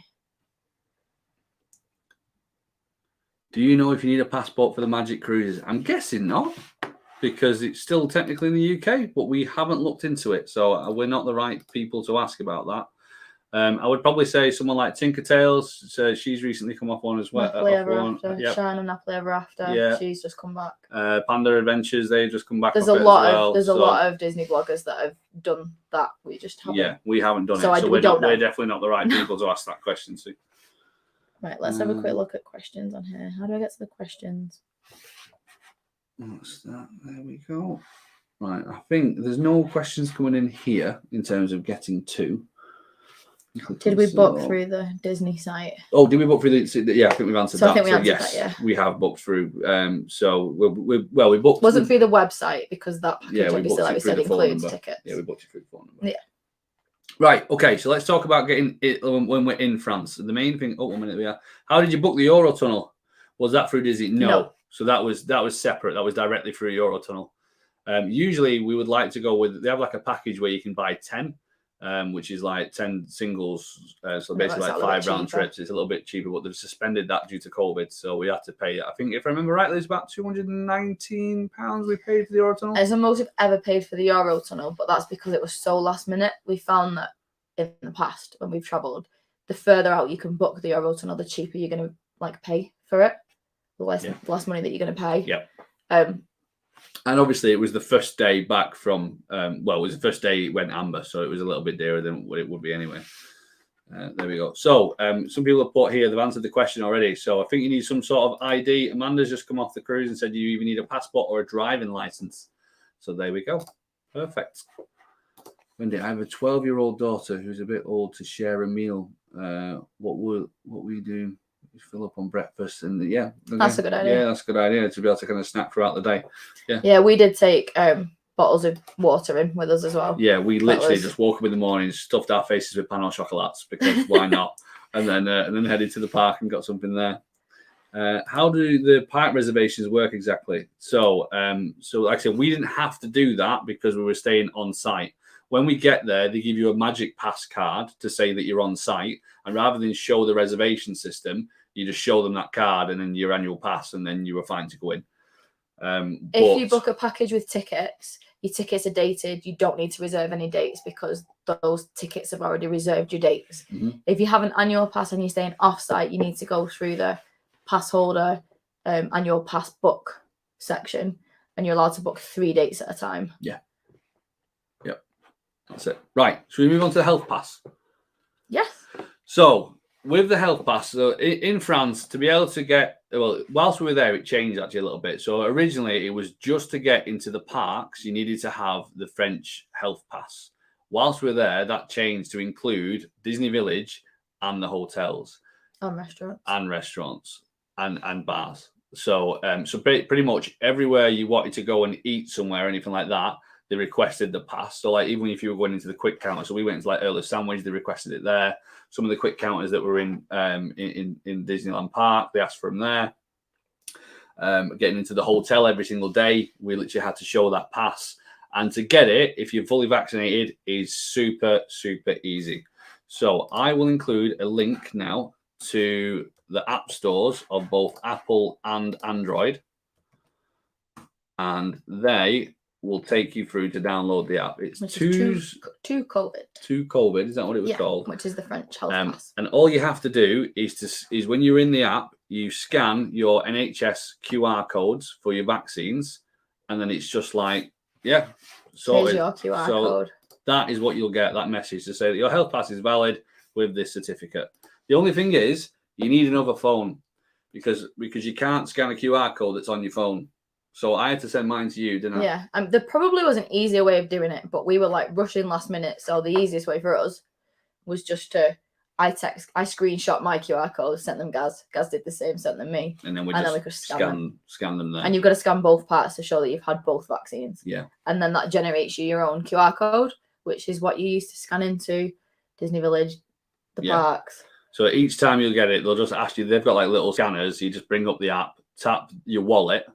Do you know if you need a passport for the Magic Cruises? I'm guessing not, because it's still technically in the UK, but we haven't looked into it, so we're not the right people to ask about that. I would probably say someone like Tinkertails. So she's recently come off one as well. Happily Ever After. Yep. Shine and Happily Ever After. Yeah. She's just come back. Panda Adventures, they just come back. There's a lot of Disney bloggers that have done that. We just haven't. Yeah, we haven't done So it. So we don't know. We're definitely not the right people to ask that question to. Right, let's have a quick look at questions on here. How do I get to the questions? What's that? There we go. Right, I think there's no questions coming in here in terms of getting to. Did we book through the Disney site? Oh, did we book through the? Yeah, I think we've answered that. I think we answered yes, that, yeah. We have booked through. So we booked. Wasn't through the website because that package, we obviously, booked like we it through said, the phone includes number. tickets. Yeah, we booked it through the phone number. Yeah. Right. Okay. So let's talk about getting it when we're in France. The main thing. Oh, 1 minute. Yeah. How did you book the Eurotunnel? Was that through Disney? No. So that was separate. That was directly through Eurotunnel. Usually we would like to go with. They have like a package where you can buy 10. Which is like 10 singles, so basically like 5 round trips. It's a little bit cheaper, but they've suspended that due to COVID, so we had to pay. I think, if I remember rightly, it's about £219 we paid for the Eurotunnel. It's the most we've ever paid for the Eurotunnel, but that's because it was so last minute. We found that in the past when we've travelled, the further out you can book the Eurotunnel, the cheaper you're going to like pay for it, the less money that you're going to pay. Yeah. And obviously, it was the first day back from, it was the first day it went amber, so it was a little bit dearer than what it would be anyway. There we go. So, some people have put here, they've answered the question already. So, I think you need some sort of ID. Amanda's just come off the cruise and said you even need a passport or a driving license. So, there we go. Perfect. Wendy, I have a 12-year-old daughter who's a bit old to share a meal. What we do? Fill up on breakfast, and that's a good idea. Yeah, that's a good idea to be able to kind of snack throughout the day. Yeah, we did take bottles of water in with us as well. Yeah, we literally just woke up in the morning, stuffed our faces with pain au chocolates because why not? and then headed to the park and got something there. How do the park reservations work exactly? So like I said, we didn't have to do that because we were staying on site. When we get there, they give you a Magic Pass card to say that you're on site, and rather than show the reservation system, you just show them that card and then your annual pass, and then you were fine to go in. If you book a package with tickets, your tickets are dated. You don't need to reserve any dates because those tickets have already reserved your dates. Mm-hmm. If you have an annual pass and you're staying off-site, you need to go through the pass holder annual pass book section, and you're allowed to book 3 dates at a time. Yeah. Yep. That's it. Right. Should we move on to the health pass? Yes. So, with the health pass, so in France, to be able to get, whilst we were there, it changed actually a little bit. So originally, it was just to get into the parks, you needed to have the French health pass. Whilst we were there, that changed to include Disney Village and the hotels. And restaurants. And bars. So pretty much everywhere you wanted to go and eat somewhere, anything like that, they requested the pass. So like even if you were going into the quick counter, so we went into like Earl of Sandwich, they requested it there. Some of the quick counters that were in Disneyland Park, they asked for them there. Getting into the hotel every single day, we literally had to show that pass. And to get it, if you're fully vaccinated, is super, super easy. So I will include a link now to the app stores of both Apple and Android. And they will take you through to download the app. It's two COVID. Two COVID, is that what it was called? Which is the French health pass. And all you have to do is when you're in the app, you scan your NHS QR codes for your vaccines, and then it's just like, sorted. Here's your QR code. That is what you'll get, that message to say that your health pass is valid with this certificate. The only thing is, you need another phone because you can't scan a QR code that's on your phone. So I had to send mine to you, didn't I? Yeah, there probably was an easier way of doing it, but we were like rushing last minute. So the easiest way for us was just to, I screenshot my QR code, sent them Gaz. Gaz did the same, sent them me. And then we could scan them there. And you've got to scan both parts to show that you've had both vaccines. Yeah. And then that generates you your own QR code, which is what you use to scan into Disney Village, the parks. So each time you'll get it, they'll just ask you, they've got like little scanners. You just bring up the app, tap your wallet,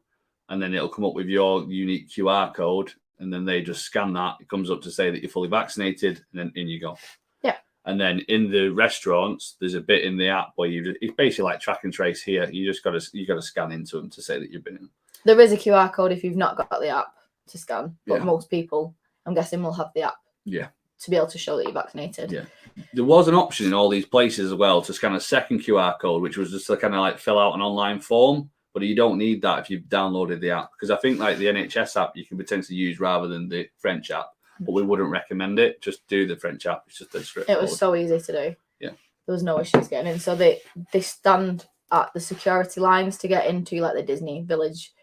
and then it'll come up with your unique QR code, and then they just scan that. It comes up to say that you're fully vaccinated, and then in you go. Yeah. And then in the restaurants, there's a bit in the app where it's basically like track and trace here. You got to scan into them to say that you've been in. There is a QR code if you've not got the app to scan, but Yeah. most people, I'm guessing, will have the app. Yeah. To be able to show that you're vaccinated. Yeah. There was an option in all these places as well to scan a second QR code, which was just to kind of like fill out an online form. But you don't need that if you've downloaded the app, because I think like the NHS app you can potentially use rather than the French app. But we wouldn't recommend it. Just do the French app. It's just a straightforward. It was so easy to do. Yeah. There was no issues getting in. So they stand at the security lines to get into like the Disney Village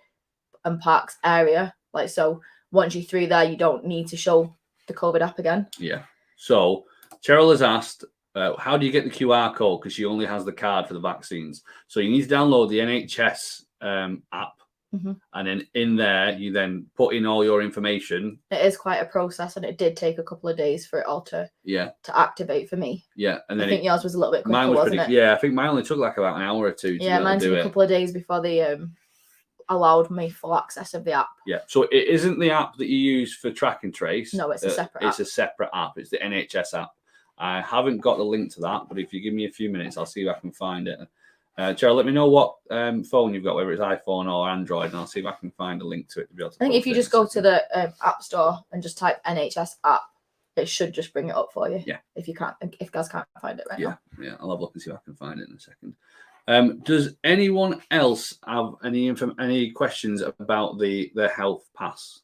and Parks area. Like, so once you're through there, you don't need to show the COVID app again. Yeah. So Cheryl has asked, how do you get the QR code? Because she only has the card for the vaccines. So you need to download the NHS app. Mm-hmm. And then in there, you then put in all your information. It is quite a process, and it did take a couple of days for it all to activate for me. Yeah, and then I think yours was a little bit quicker, mine was wasn't pretty, it? Yeah, I think mine only took like about an hour or two. To mine took a couple of days before they allowed me full access of the app. Yeah, so it isn't the app that you use for track and trace. No, it's a separate app. It's a separate app. It's the NHS app. I haven't got the link to that, but if you give me a few minutes, I'll see if I can find it. Cheryl, let me know what phone you've got, whether it's iPhone or Android, and I'll see if I can find a link to it to be able to. I think if you just go to the App Store and just type NHS app, it should just bring it up for you. Yeah. If guys can't find it right now. Yeah, I'll have a look and see if I can find it in a second. Does anyone else have any questions about the health pass?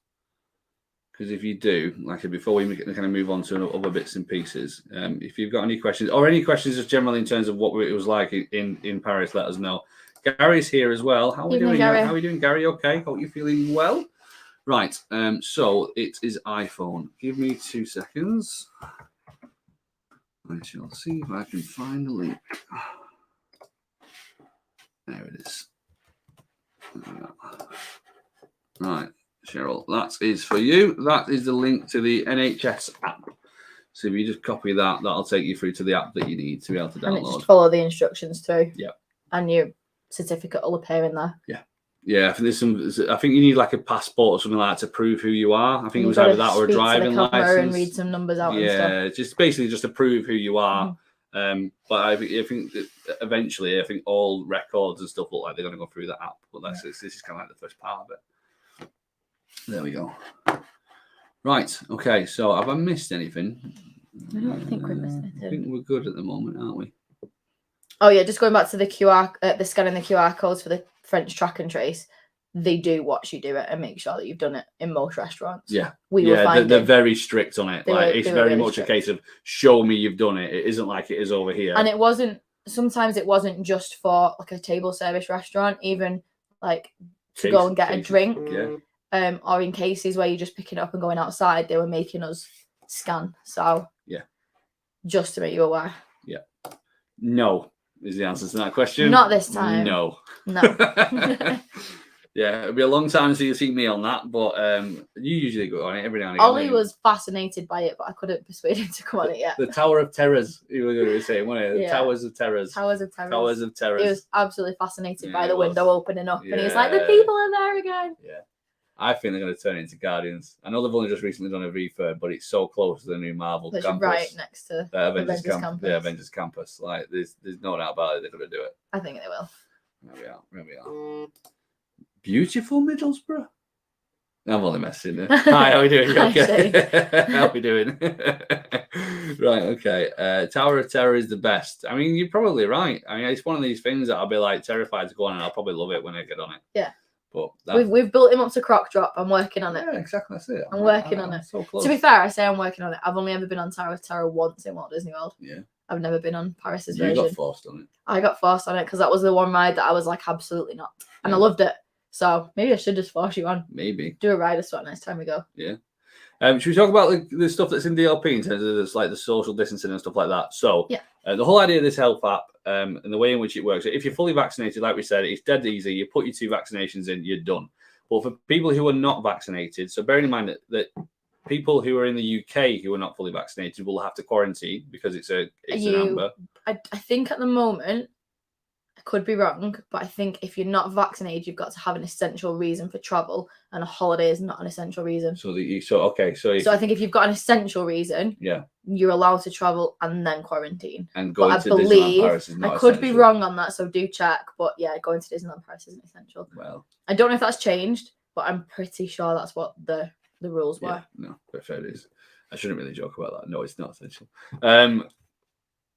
Because if you do, like before we kind of move on to other bits and pieces, if you've got any questions or any questions just generally in terms of what it was like in Paris, let us know. Gary's here as well. How are we doing, Gary? How are we doing, Gary? Okay, hope you're feeling well. Right, so it is iPhone. Give me 2 seconds. I shall see if I can find the link. There it is. Right. Cheryl, that is for you. That is the link to the NHS app. So if you just copy that, that'll take you through to the app that you need to be able to download. And just follow the instructions through. Yeah. And your certificate will appear in there. Yeah. Yeah, I think I think you need like a passport or something like that to prove who you are. I think it was either that or a driving license. And read some numbers out. Yeah, just basically just to prove who you are. Mm-hmm. But I think that eventually, I think all records and stuff look like they're going to go through that app. But this is kind of like the first part of it. There we go. Right. Okay. So have I missed anything? I don't think we've missed anything. I think we're good at the moment, aren't we? Oh yeah, just going back to the the scanning the QR codes for the French track and trace. They do watch you do it and make sure that you've done it in most restaurants. Yeah. They're very strict on it. It's very much strict. A case of show me you've done it. It isn't like it is over here. And sometimes it wasn't just for like a table service restaurant, even like to go and get a drink. Yeah. Or in cases where you're just picking it up and going outside, they were making us scan. So yeah, just to make you aware. Yeah. No is the answer to that question. Not this time. No. Yeah, it'll be a long time until you see me on that, but you usually go on it every now and again. Ollie was fascinated by it, but I couldn't persuade him to come on it yet. The Tower of Terrors, you were going to be saying, wasn't it? The Towers of Terrors. Towers of Terrors. Towers of Terrors. He was absolutely fascinated by the window opening up, and he's like, the people are there again. Yeah. I think they're going to turn it into Guardians. I know they've only just recently done a refurb, but it's so close to the new Marvel campus. Right next to Avengers campus. Yeah, Avengers campus. Like, there's no doubt about it. They're going to do it. I think they will. There we are. Beautiful Middlesbrough. I'm only messing there. Hi, how are we doing? Okay. How are we doing? Right, okay. Tower of Terror is the best. I mean, you're probably right. I mean, it's one of these things that I'll be like terrified to go on, and I'll probably love it when I get on it. Yeah. But we've built him up to croc drop. I'm working on it. Yeah, exactly. That's it. I'm working on it. So close. To be fair, I say I'm working on it. I've only ever been on Tower of Terror once in Walt Disney World. Yeah. I've never been on Paris's version. You got forced on it. I got forced on it because that was the one ride that I was like, absolutely not. And I loved it. So maybe I should just force you on. Maybe. Do a rider swap next time we go. Yeah. Should we talk about the stuff that's in DLP in terms of this, like the social distancing and stuff like that? So yeah. The whole idea of this health app and the way in which it works, if you're fully vaccinated, like we said, it's dead easy. You put your 2 vaccinations in, you're done. But for people who are not vaccinated, so bearing in mind that people who are in the UK who are not fully vaccinated will have to quarantine because it's an amber. I think at the moment, I could be wrong, but I think if you're not vaccinated, you've got to have an essential reason for travel, and a holiday is not an essential reason. So I think if you've got an essential reason, yeah, you're allowed to travel and then quarantine. and going to Disneyland Paris is not I could essential. be wrong on that, so do check. But yeah, going to Disneyland Paris isn't essential. Well, I don't know if that's changed, but I'm pretty sure that's what the rules were. Yeah, no, fair it is. I shouldn't really joke about that. No, it's not essential.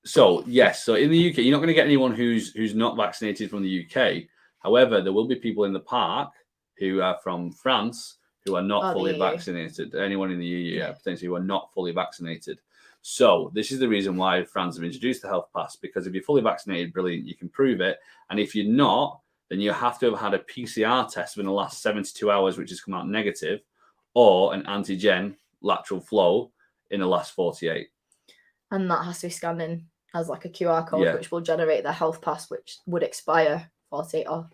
So yes, so in the UK, you're not going to get anyone who's not vaccinated from the UK. However, there will be people in the park who are from France who are not fully vaccinated. Anyone in the EU, potentially, who are not fully vaccinated. So this is the reason why France have introduced the health pass, because if you're fully vaccinated, brilliant, you can prove it. And if you're not, then you have to have had a PCR test within the last 72 hours, which has come out negative, or an antigen lateral flow in the last 48. And that has to be scanned in as like a QR code, which will generate the health pass, which would expire 48 or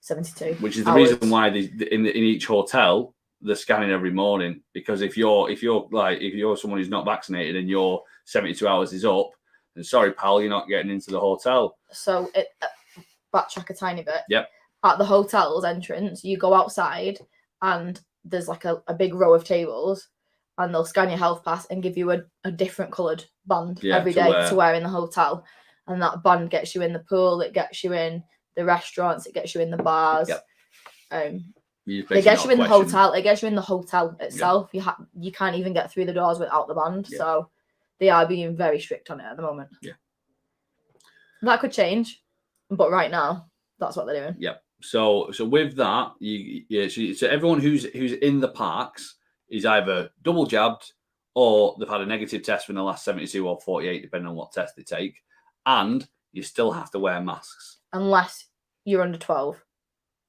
72. Which is the reason why in each hotel they're scanning every morning, because if you're someone who's not vaccinated and your 72 hours is up, then sorry pal, you're not getting into the hotel. So backtrack a tiny bit. Yep. At the hotel's entrance, you go outside and there's like a big row of tables, and they'll scan your health pass and give you a different coloured band every day to wear in the hotel. And that band gets you in the pool, it gets you in the restaurants, it gets you in the bars. Yep. It gets you in the hotel. It gets you in the hotel itself. Yep. You can't even get through the doors without the band. Yep. So they are being very strict on it at the moment. Yeah. That could change, but right now, that's what they're doing. Yep. So with that, so everyone who's in the parks is either double jabbed or they've had a negative test in the last 72 or 48, depending on what test they take, and you still have to wear masks unless you're under 12,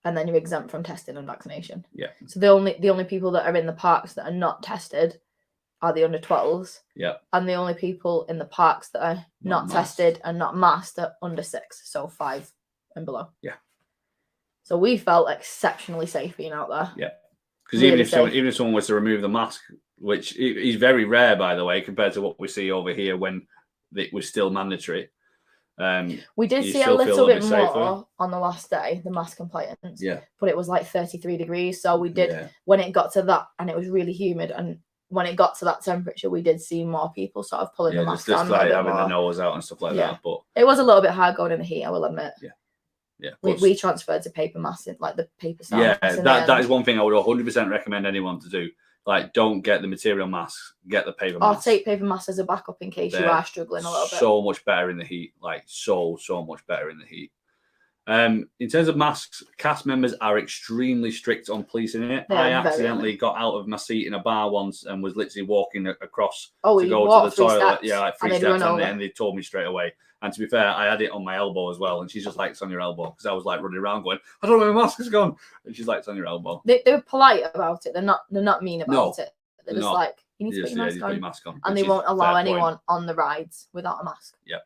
and then you're exempt from testing and vaccination. Yeah. So the only people that are in the parks that are not tested are the under 12s. Yeah. And the only people in the parks that are not tested and not masked are under 6, so 5 and below. Yeah. So we felt exceptionally safe being out there. Yeah. Because even if someone was to remove the mask, which is very rare, by the way, compared to what we see over here when it was still mandatory. We did see a little bit more on the last day, the mask compliance. Yeah. But it was like 33 degrees. So we did, when it got to that, and it was really humid, and when it got to that temperature, we did see more people sort of pulling the mask on. Just like having the nose out and stuff like that. But it was a little bit hard going in the heat, I will admit. Yeah. Yeah, we transferred to paper masks, like the paper stuff. Yeah, that is one thing I would 100% recommend anyone to do. Like, don't get the material masks, get the paper masks. Or take paper masks as a backup in case you are struggling a little bit. So much better in the heat, like so much better in the heat. In terms of masks, cast members are extremely strict on policing it. I accidentally got out of my seat in a bar once and was literally walking across to go to the toilet. Yeah, like 3 steps, and they told me straight away. And to be fair, I had it on my elbow as well. And she's just like, it's on your elbow. Because I was like running around going, I don't know where my mask is gone. And she's like, it's on your elbow. They were polite about it. They're not mean about it. They're just like, you need to put your mask on. And they won't allow anyone on the rides without a mask. Yeah.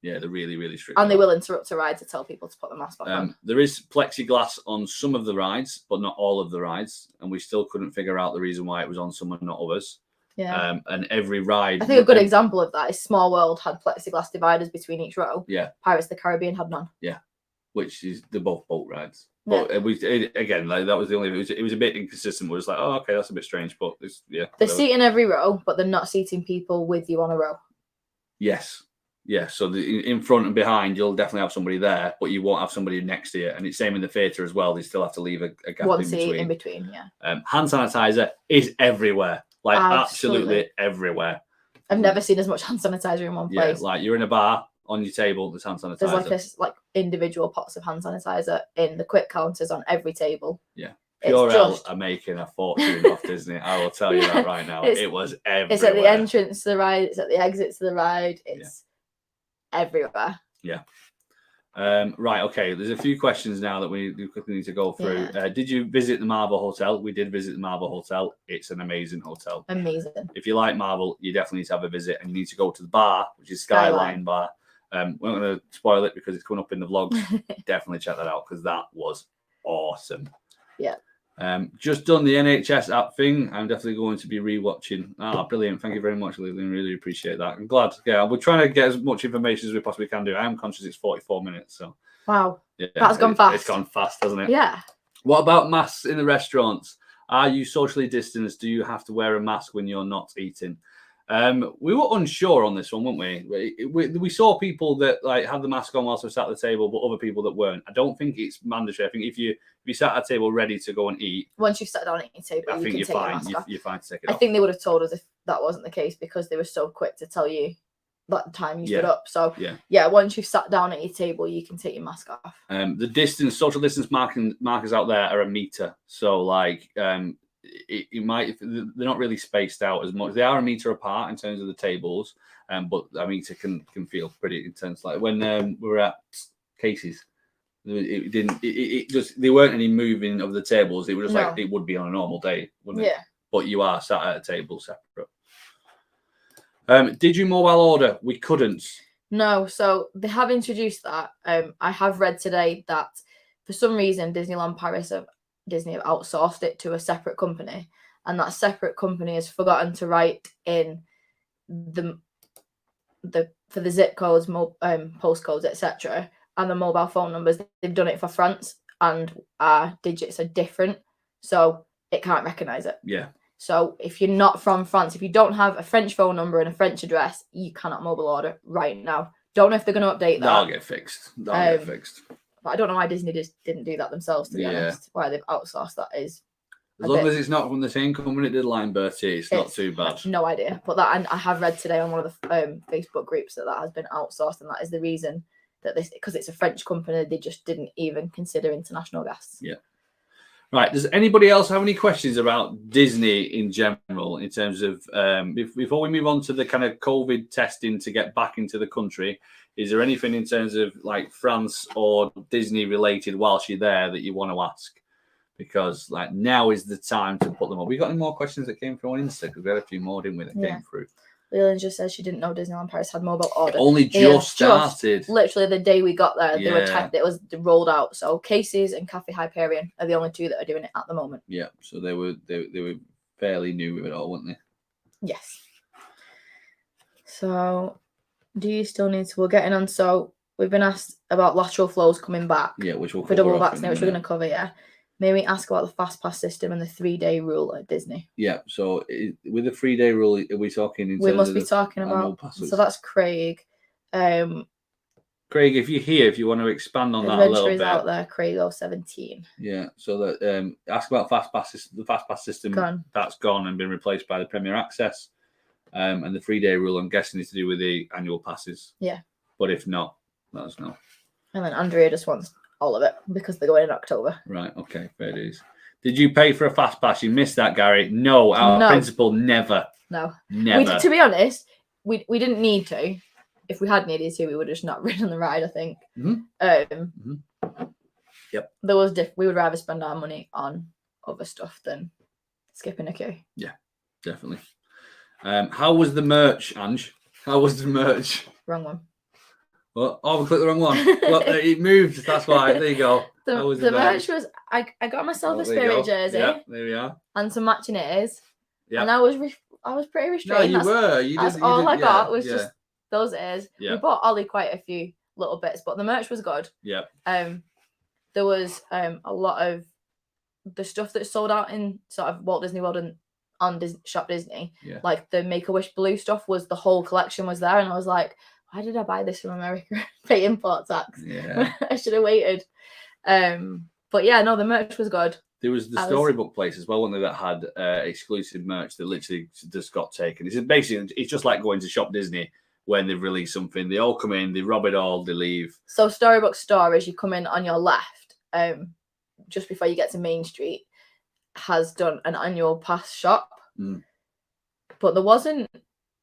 Yeah, they're really, really strict. And they will interrupt a ride to tell people to put the mask back on. There is plexiglass on some of the rides, but not all of the rides. And we still couldn't figure out the reason why it was on some and not others. Yeah. And every ride. I think a good example of that is Small World had plexiglass dividers between each row. Yeah. Pirates of the Caribbean had none. Yeah. Which is they're both boat rides. But that was the only. It was a bit inconsistent. It was like, oh, okay, that's a bit strange, but they're seating every row, but they're not seating people with you on a row. Yes. Yeah, so in front and behind, you'll definitely have somebody there, but you won't have somebody next to you. And it's same in the theatre as well. They still have to leave a gap One seat in between, yeah. Hand sanitizer is everywhere, like absolutely everywhere. I've never seen as much hand sanitizer in one place. Yeah, like you're in a bar, on your table, there's hand sanitizer. There's like individual pots of hand sanitizer in the quick counters on every table. Yeah. Purell are making a fortune off Disney. I will tell you that right now. It was everywhere. It's at the entrance to the ride. It's at the exit to the ride. It's everywhere. Yeah. Right. Okay. There's a few questions now that we quickly need to go through. Yeah. Did you visit the Marvel Hotel? We did visit the Marvel Hotel. It's an amazing hotel. Amazing. If you like Marvel, you definitely need to have a visit, and you need to go to the bar, which is Skyline Bar. We're not going to spoil it because it's coming up in the vlog. Definitely check that out because that was awesome. Yeah. Just done the NHS app thing. I'm definitely going to be rewatching. Brilliant. Thank you very much, Lillian. Really appreciate that. I'm glad. Yeah, we're trying to get as much information as we possibly can do. I am conscious it's 44 minutes. So Wow. Yeah, That's gone fast. It's gone fast, hasn't it? Yeah. What about masks in the restaurants? Are you socially distanced? Do you have to wear a mask when you're not eating? We were unsure on this one, weren't we? We saw people that like had the mask on whilst they sat at the table, but other people that weren't. I don't think it's mandatory. I think if you sat at a table ready to go and eat, once you've sat down at your table, I think you're fine. Your mask off. You're fine to take it off. I think they would have told us if that wasn't the case because they were so quick to tell you that time you stood up. So yeah, once you've sat down at your table, you can take your mask off. The social distance markers out there are a meter. So like it might, they're not really spaced out as much. They are a meter apart in terms of the tables, but a meter can feel pretty intense. Like when we were at Casey's, it just, there weren't any moving of the tables. It was just like it would be on a normal day, wouldn't it? Yeah. But you are sat at a table separate. Did you mobile order? We couldn't. No, so they have introduced that. I have read today that for some reason Disneyland Paris Disney have outsourced it to a separate company, and that separate company has forgotten to write in the for the zip codes, postcodes, etc., and the mobile phone numbers. They've done it for France, and our digits are different, so it can't recognise it. Yeah. So if you're not from France, if you don't have a French phone number and a French address, you cannot mobile order right now. Don't know if they're going to update that. That'll get fixed. But I don't know why Disney just didn't do that themselves, to be honest. Why they've outsourced that is. As long as it's not from the same company that did Line Bertie, it's not too bad. No idea. But that, and I have read today on one of the Facebook groups that has been outsourced, and that is the reason that this, because it's a French company, they just didn't even consider international guests. Yeah. Right. Does anybody else have any questions about Disney in general, in terms of before we move on to the kind of COVID testing to get back into the country? Is there anything in terms of like France or Disney related whilst you're there that you want to ask? Because like now is the time to put them up. We got any more questions that came through on Insta? Because we had a few more, didn't we, that came through? Leland just says she didn't know Disneyland Paris had mobile order. It only just started. Literally the day we got there, they were it was rolled out. So Casey's and Cafe Hyperion are the only two that are doing it at the moment. Yeah, so they were fairly new with it all, weren't they? Yes. So do you still need to? We're getting on. So we've been asked about lateral flows coming back. Yeah, which we'll for double vaccinated, which we're going to cover. Yeah. Maybe ask about the Fastpass system and the 3-day rule at Disney. Yeah, so with the 3-day rule, are we talking in terms we must be talking about. So that's Craig. Craig, if you're here, if you want to expand on that a little bit. Out there, Craig 017. Yeah, so that ask about Fastpass. The Fastpass system that's gone and been replaced by the Premier Access, and the 3-day rule. I'm guessing is to do with the annual passes. Yeah, but if not, let us know. And then Andrea just wants all of it because they're going in October. Right. Okay. Fair dues. Did you pay for a fast pass? You missed that, Gary. No. Our principal never. No. Never. To be honest, we didn't need to. If we had needed to, we would have just not ridden the ride, I think. Mm-hmm. Yep. There was we would rather spend our money on other stuff than skipping a queue. Yeah, definitely. How was the merch, Ange? How was the merch? Wrong one. Well, we clicked the wrong one. Well, it moved. That's why. There you go. The merch was. I got myself a Spirit jersey. Yeah, there we are. And some matching ears. Yeah. And I was pretty restrained. No, you were. That's all I got was just those ears. Yeah. We bought Ollie quite a few little bits, but the merch was good. Yeah. There was a lot of the stuff that sold out in sort of Walt Disney World and on Shop Disney. Yeah. Like the Make-A-Wish blue stuff was the whole collection was there, and I was like, why did I buy this from America? Pay import tax. Yeah. I should have waited. But yeah, no, the merch was good. There was the storybook place as well, wasn't there, that had exclusive merch that literally just got taken. It's just like going to Shop Disney when they've released something. They all come in, they rob it all, they leave. So Storybook Store, as you come in on your left, just before you get to Main Street, has done an annual pass shop. But there wasn't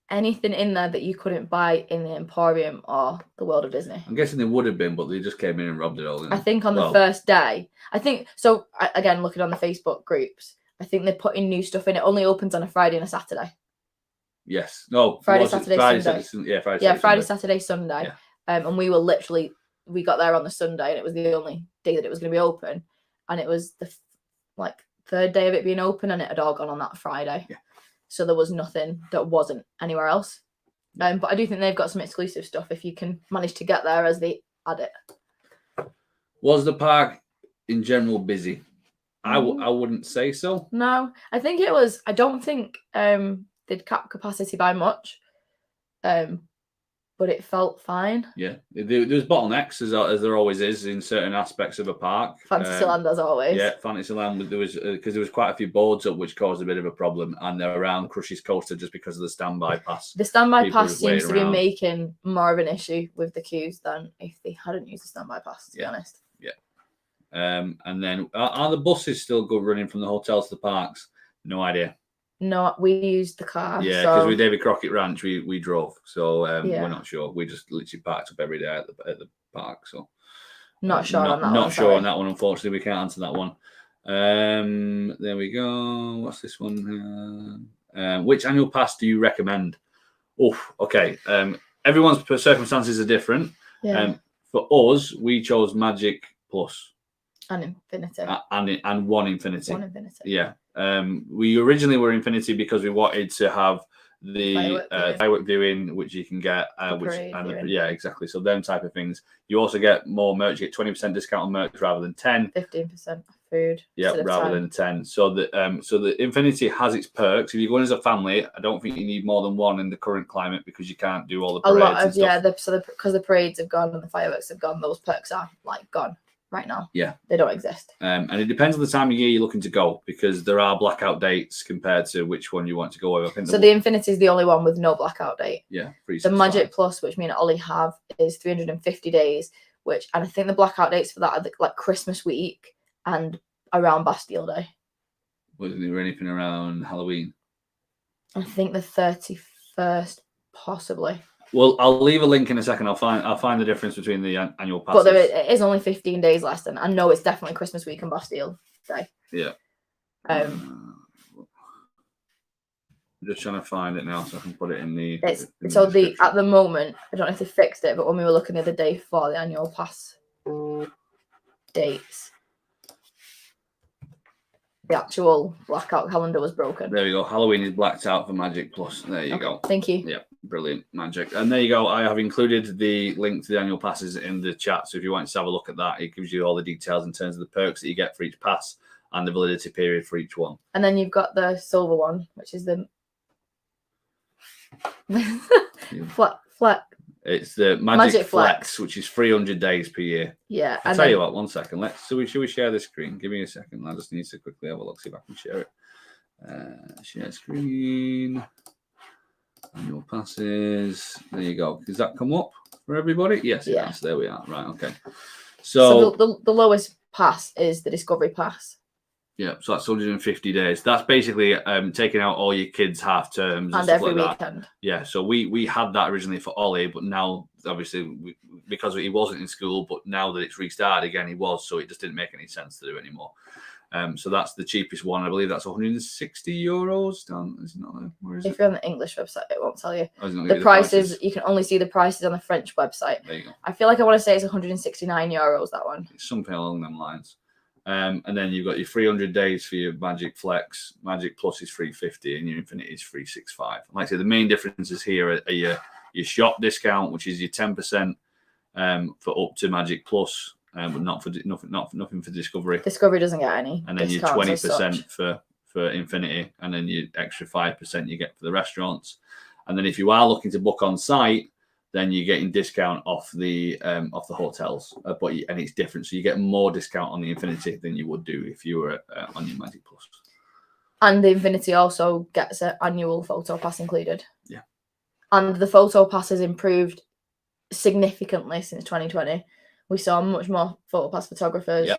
anything in there that you couldn't buy in the Emporium or the World of Disney. I'm guessing there would have been, but they just came in and robbed it all. I think on the first day. I think, so again, looking on the Facebook groups, I think they're putting new stuff in. It only opens on a Friday and a Saturday. Yes. No. Friday, Saturday, Sunday. Friday, Sunday. Saturday, Sunday. Yeah. And we got there on the Sunday, and it was the only day that it was going to be open. And it was third day of it being open, and it had all gone on that Friday. Yeah. So there was nothing that wasn't anywhere else. But I do think they've got some exclusive stuff if you can manage to get there as they add it. Was the park in general busy? I wouldn't say so. No, I think it was. I don't think they'd cap capacity by much, but it felt fine. Yeah, there's bottlenecks as there always is in certain aspects of a park. Fantasyland as always. Yeah, Fantasyland. There was because there was quite a few boards up which caused a bit of a problem, and they're around Crush's Coaster just because of the standby pass. The standby People pass just waiting seems to be around. making more of an issue with the queues than if they hadn't used the standby pass. To be honest. Yeah. And then are the buses still good running from the hotels to the parks? No idea. No, we used the car. Yeah, so... because with David Crockett Ranch, we drove, so Yeah. we're not sure. We just literally parked up every day at the park, so not sure on that one. Not sure on that one. Unfortunately, we can't answer that one. There we go. What's this one? Which annual pass do you recommend? Oh, okay. Everyone's circumstances are different. Yeah. For us, we chose Magic Plus And Infinity. and One Infinity. One Infinity. Yeah. We originally were Infinity because we wanted to have the firework viewing, which you can get, yeah, exactly. So them type of things. You also get more merch. You get 20% discount on merch rather than 10. 15% food. Yeah, rather than 10. So the Infinity has its perks. If you're going as a family, I don't think you need more than one in the current climate because you can't do all the parades. A lot of stuff. because the parades have gone and the fireworks have gone, those perks are like gone right now. Yeah, they don't exist. And it depends on the time of year you're looking to go because there are blackout dates compared to which one you want to go with. I think the Infinity is the only one with no blackout date. Yeah, the Magic Plus, which me and Ollie have, is 350 days. And I think the blackout dates for that are like Christmas week and around Bastille Day. Wasn't there anything around Halloween? I think the 31st, possibly. Well, I'll leave a link in a second. I'll find the difference between the annual passes. But it is only 15 days less than. I know it's definitely Christmas week and Bastille Day. Yeah. I'm just trying to find it now so I can put it in the. At the moment, I don't know if they fixed it, but when we were looking the other day for the annual pass dates, the actual blackout calendar was broken. There we go. Halloween is blacked out for Magic Plus. There you go. Thank you. Yeah, brilliant magic. And there you go. I have included the link to the annual passes in the chat. So if you want to have a look at that, it gives you all the details in terms of the perks that you get for each pass and the validity period for each one. And then you've got the silver one, which is the flat. It's the Magic Flex, which is 300 days per year. Yeah. I'll tell you what, 1 second. Should we share this screen? Give me a second. I just need to quickly have a look, see if I can share it. Share screen. Annual passes. There you go. Does that come up for everybody? Yes, it has. There we are. Right, okay. So the lowest pass is the Discovery Pass. Yeah, so that's 150 days. That's basically taking out all your kids' half terms and every weekend. Yeah, so we had that originally for Ollie, but now obviously because he wasn't in school, but now that it's restarted again, he was, so it just didn't make any sense to do anymore. So that's the cheapest one. I believe that's 160 euros. Is it not there? Where is it? If you're on the English website, it won't tell you. The prices, you can only see the prices on the French website. There you go. I feel like I want to say it's 169 euros, that one. It's something along them lines. And then you've got your 300 days for your Magic Flex. Magic Plus is 350 and your Infinity is 365. Like I say, the main differences here are your shop discount, which is your 10% for up to Magic Plus, but not for nothing for Discovery. Discovery doesn't get any. And then your 20% for Infinity, and then your extra 5% you get for the restaurants. And then if you are looking to book on site, then you're getting discount off the hotels, and it's different. So you get more discount on the Infinity than you would do if you were on your Magic Plus. And the Infinity also gets an annual photo pass included. Yeah. And the photo pass has improved significantly since 2020. We saw much more photo pass photographers. Yeah.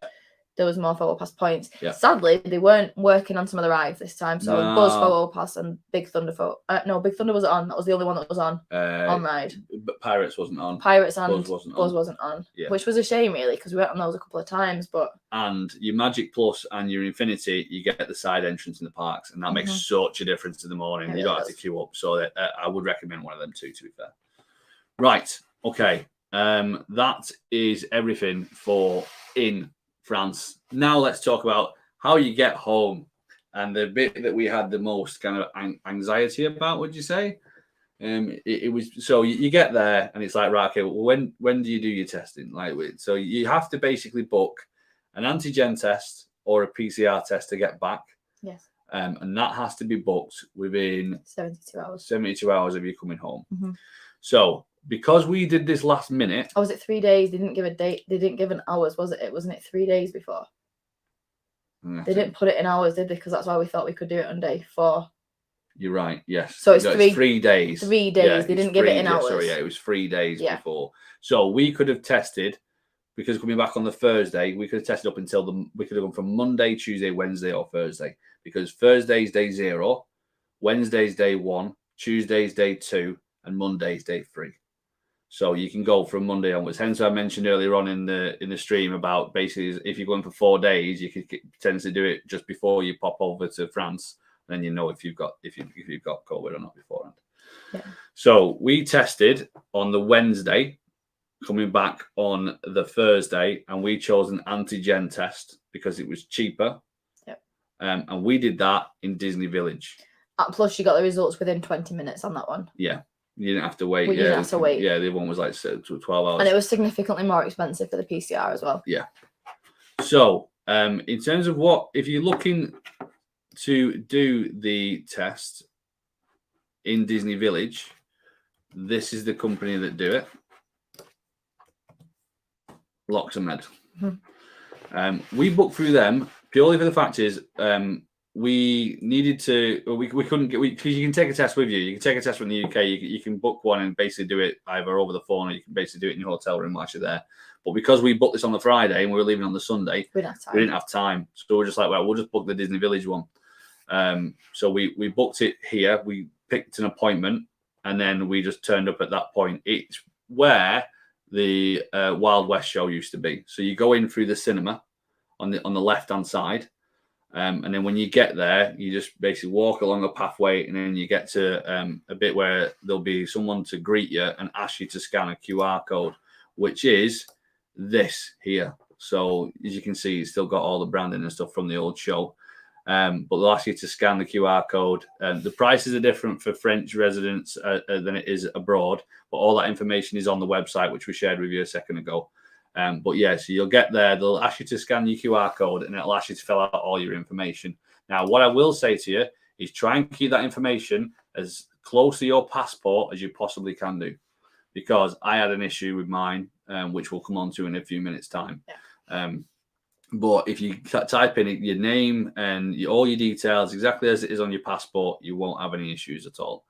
There was more photo pass points. Yeah. Sadly, they weren't working on some of the rides this time. So Buzz photo pass and Big Thunder Big Thunder was on. That was the only one that was on ride. But Pirates wasn't on. Pirates and Buzz wasn't on. Yeah. Which was a shame, really, because we went on those a couple of times. And your Magic Plus and your Infinity, you get the side entrance in the parks, and that makes such a difference in the morning. You don't have to queue up. So I would recommend one of them too, to be fair. Right. Okay. That is everything for in France. Now let's talk about how you get home. And the bit that we had the most kind of anxiety about, would you say? It was, so you get there and it's like, right, okay, well, when do you do your testing? Like, so you have to basically book an antigen test or a PCR test to get back. Yes. And that has to be booked within 72 hours. 72 hours of you coming home. Mm-hmm. So because we did this last minute. Oh, was it 3 days? They didn't give a date. They didn't give an hours, was it? Wasn't it 3 days before? They didn't put it in hours, did they? Because that's why we thought we could do it on day 4. You're right. Yes. So it's 3 days. 3 days. Yeah, they didn't give it in hours. Sorry, yeah, it was 3 days before. So we could have tested, because coming back on the Thursday, we could have tested up until we could have gone from Monday, Tuesday, Wednesday, or Thursday. Because Thursday's day 0, Wednesday's day 1, Tuesday's day 2, and Monday's day 3. So you can go from Monday onwards. Hence, I mentioned earlier on in the stream about basically if you're going for 4 days, you could potentially do it just before you pop over to France. Then you know if you've got COVID or not beforehand. Yeah. So we tested on the Wednesday, coming back on the Thursday, and we chose an antigen test because it was cheaper. Yep. And we did that in Disney Village. Plus, you got the results within 20 minutes on that one. Yeah. You didn't have to wait. You didn't have to wait. Yeah, the one was like 12 hours. And it was significantly more expensive for the PCR as well. Yeah. So, in terms of if you're looking to do the test in Disney Village, this is the company that do it. Loxamed. Mm-hmm. We booked through them purely for the fact is we needed to, we couldn't get, because you can take a test with you. You can take a test from the UK. You can book one and basically do it either over the phone, or you can basically do it in your hotel room whilst you're there. But because we booked this on the Friday and we were leaving on the Sunday, we didn't have time. So we're just like, well, we'll just book the Disney Village one. So we booked it here. We picked an appointment and then we just turned up at that point. It's where the Wild West show used to be. So you go in through the cinema on the left-hand side. And then when you get there, you just basically walk along a pathway, and then you get to a bit where there'll be someone to greet you and ask you to scan a QR code, which is this here. So as you can see, it's still got all the branding and stuff from the old show. But they'll ask you to scan the QR code. The prices are different for French residents than it is abroad, but all that information is on the website, which we shared with you a second ago. But yeah, so you'll get there, they'll ask you to scan your QR code, and it'll ask you to fill out all your information. Now, what I will say to you is try and keep that information as close to your passport as you possibly can do, because I had an issue with mine, which we'll come on to in a few minutes' time. Yeah. But if you type in your name and all your details exactly as it is on your passport, you won't have any issues at all.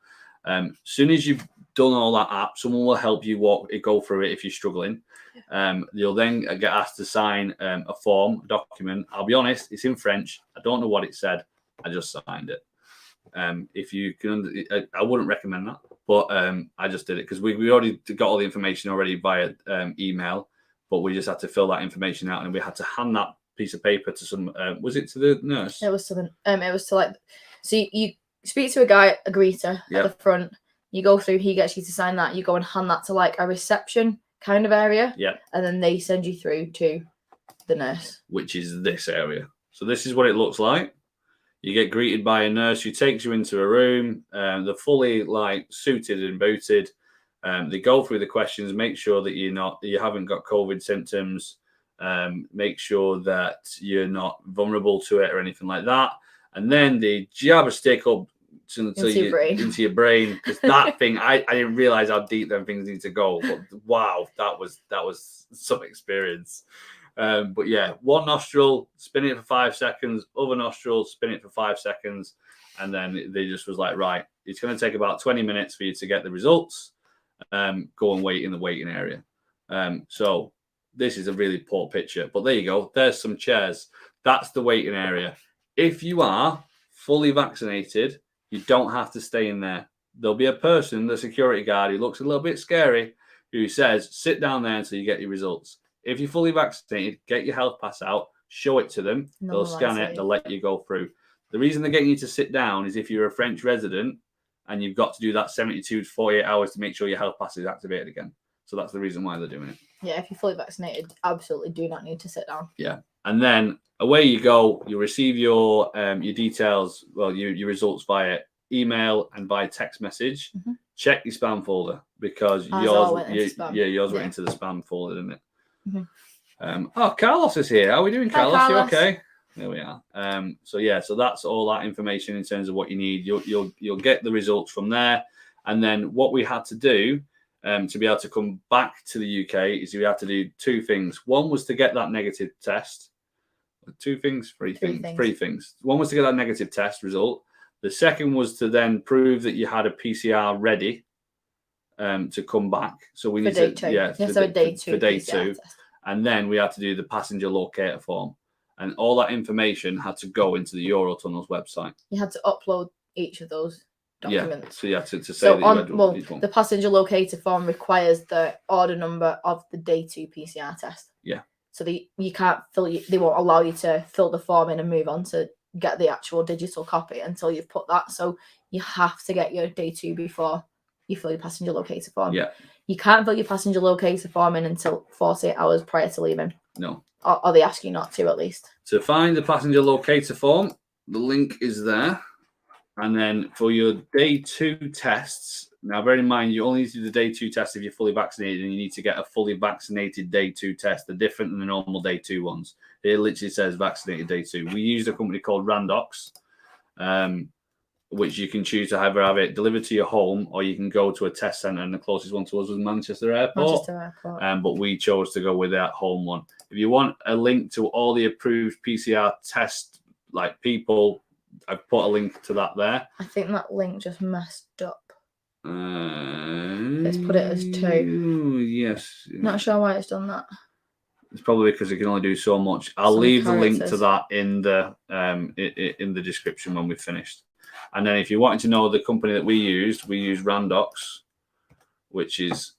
Soon as you've done all that app, someone will help you go through it if you're struggling. You'll then get asked to sign a document. I'll be honest, it's in French. I don't know what it said. I just signed it. If you can, I wouldn't recommend that, but I just did it because we already got all the information already via email, but we just had to fill that information out, and we had to hand that piece of paper to some. Was it to the nurse? It was to the. It was to like. So you speak to a guy, a greeter at the front. You go through. He gets you to sign that. You go and hand that to like a reception kind of area. Yeah. And then they send you through to the nurse, which is this area. So this is what it looks like. You get greeted by a nurse who takes you into a room. They're fully like suited and booted. They go through the questions, make sure that you haven't got COVID symptoms, make sure that you're not vulnerable to it or anything like that. And then they jab a stick up into your brain. Because that thing, I didn't realize how deep them things need to go. But wow, that was some experience. But yeah, one nostril, spin it for 5 seconds, other nostril, spin it for 5 seconds. And then they just was like, right, it's going to take about 20 minutes for you to get the results. Go and wait in the waiting area. So this is a really poor picture, but there you go. There's some chairs. That's the waiting area. If you are fully vaccinated, you don't have to stay in there. There'll be a person, the security guard, who looks a little bit scary, who says, sit down there until you get your results. If you're fully vaccinated, get your health pass out, show it to them. They'll scan it. They'll let you go through. The reason they're getting you to sit down is if you're a French resident and you've got to do that 72 to 48 hours to make sure your health pass is activated again. So that's the reason why they're doing it. Yeah, if you're fully vaccinated, absolutely do not need to sit down. Yeah. And then away you go. You receive your details, well, your results via email and by text message. Mhm. Check your spam folder because Ours yours all went into spam. yours went Yeah. into the spam folder, didn't it? Mhm. Oh, Carlos is here. How are we doing, Hi, Carlos? You Carlos. okay? There we are. So that's all that information in terms of what you need. You'll get the results from there, and then what we had to do to be able to come back to the UK is we had to do two things. One was to get that negative test. Three things. One was to get that negative test result. The second was to then prove that you had a PCR ready to come back. So we need day to, two. So day two. For day PCR two. test. And then we had to do the passenger locator form. And all that information had to go into the Eurotunnel's website. You had to upload each of those documents. Yeah, so you had to say So that you had each one. the passenger locator form requires the order number of the day 2 PCR test. Yeah. So you can't they won't allow you to fill the form in and move on to get the actual digital copy until you've put that. So you have to get your day 2 before you fill your passenger locator form. Yeah. You can't fill your passenger locator form in until 48 hours prior to leaving. No. Or they ask you not to, at least. To find the passenger locator form, the link is there. And then for your day 2 tests, now bear in mind, you only need to do the day 2 test if you're fully vaccinated, and you need to get a fully vaccinated day 2 test. They're different than the normal day 2 ones. It literally says vaccinated day 2. We used a company called Randox, which you can choose to either have it delivered to your home, or you can go to a test centre, and the closest one to us was Manchester Airport. But we chose to go with that home one. If you want a link to all the approved PCR test people, I've put a link to that there. I think that link just messed up. Let's put it as 2. Yes. Not sure why it's done that. It's probably because it can only do so much. I'll leave the link to that in the description when we've finished. And then if you wanted to know the company that we used Randox, which is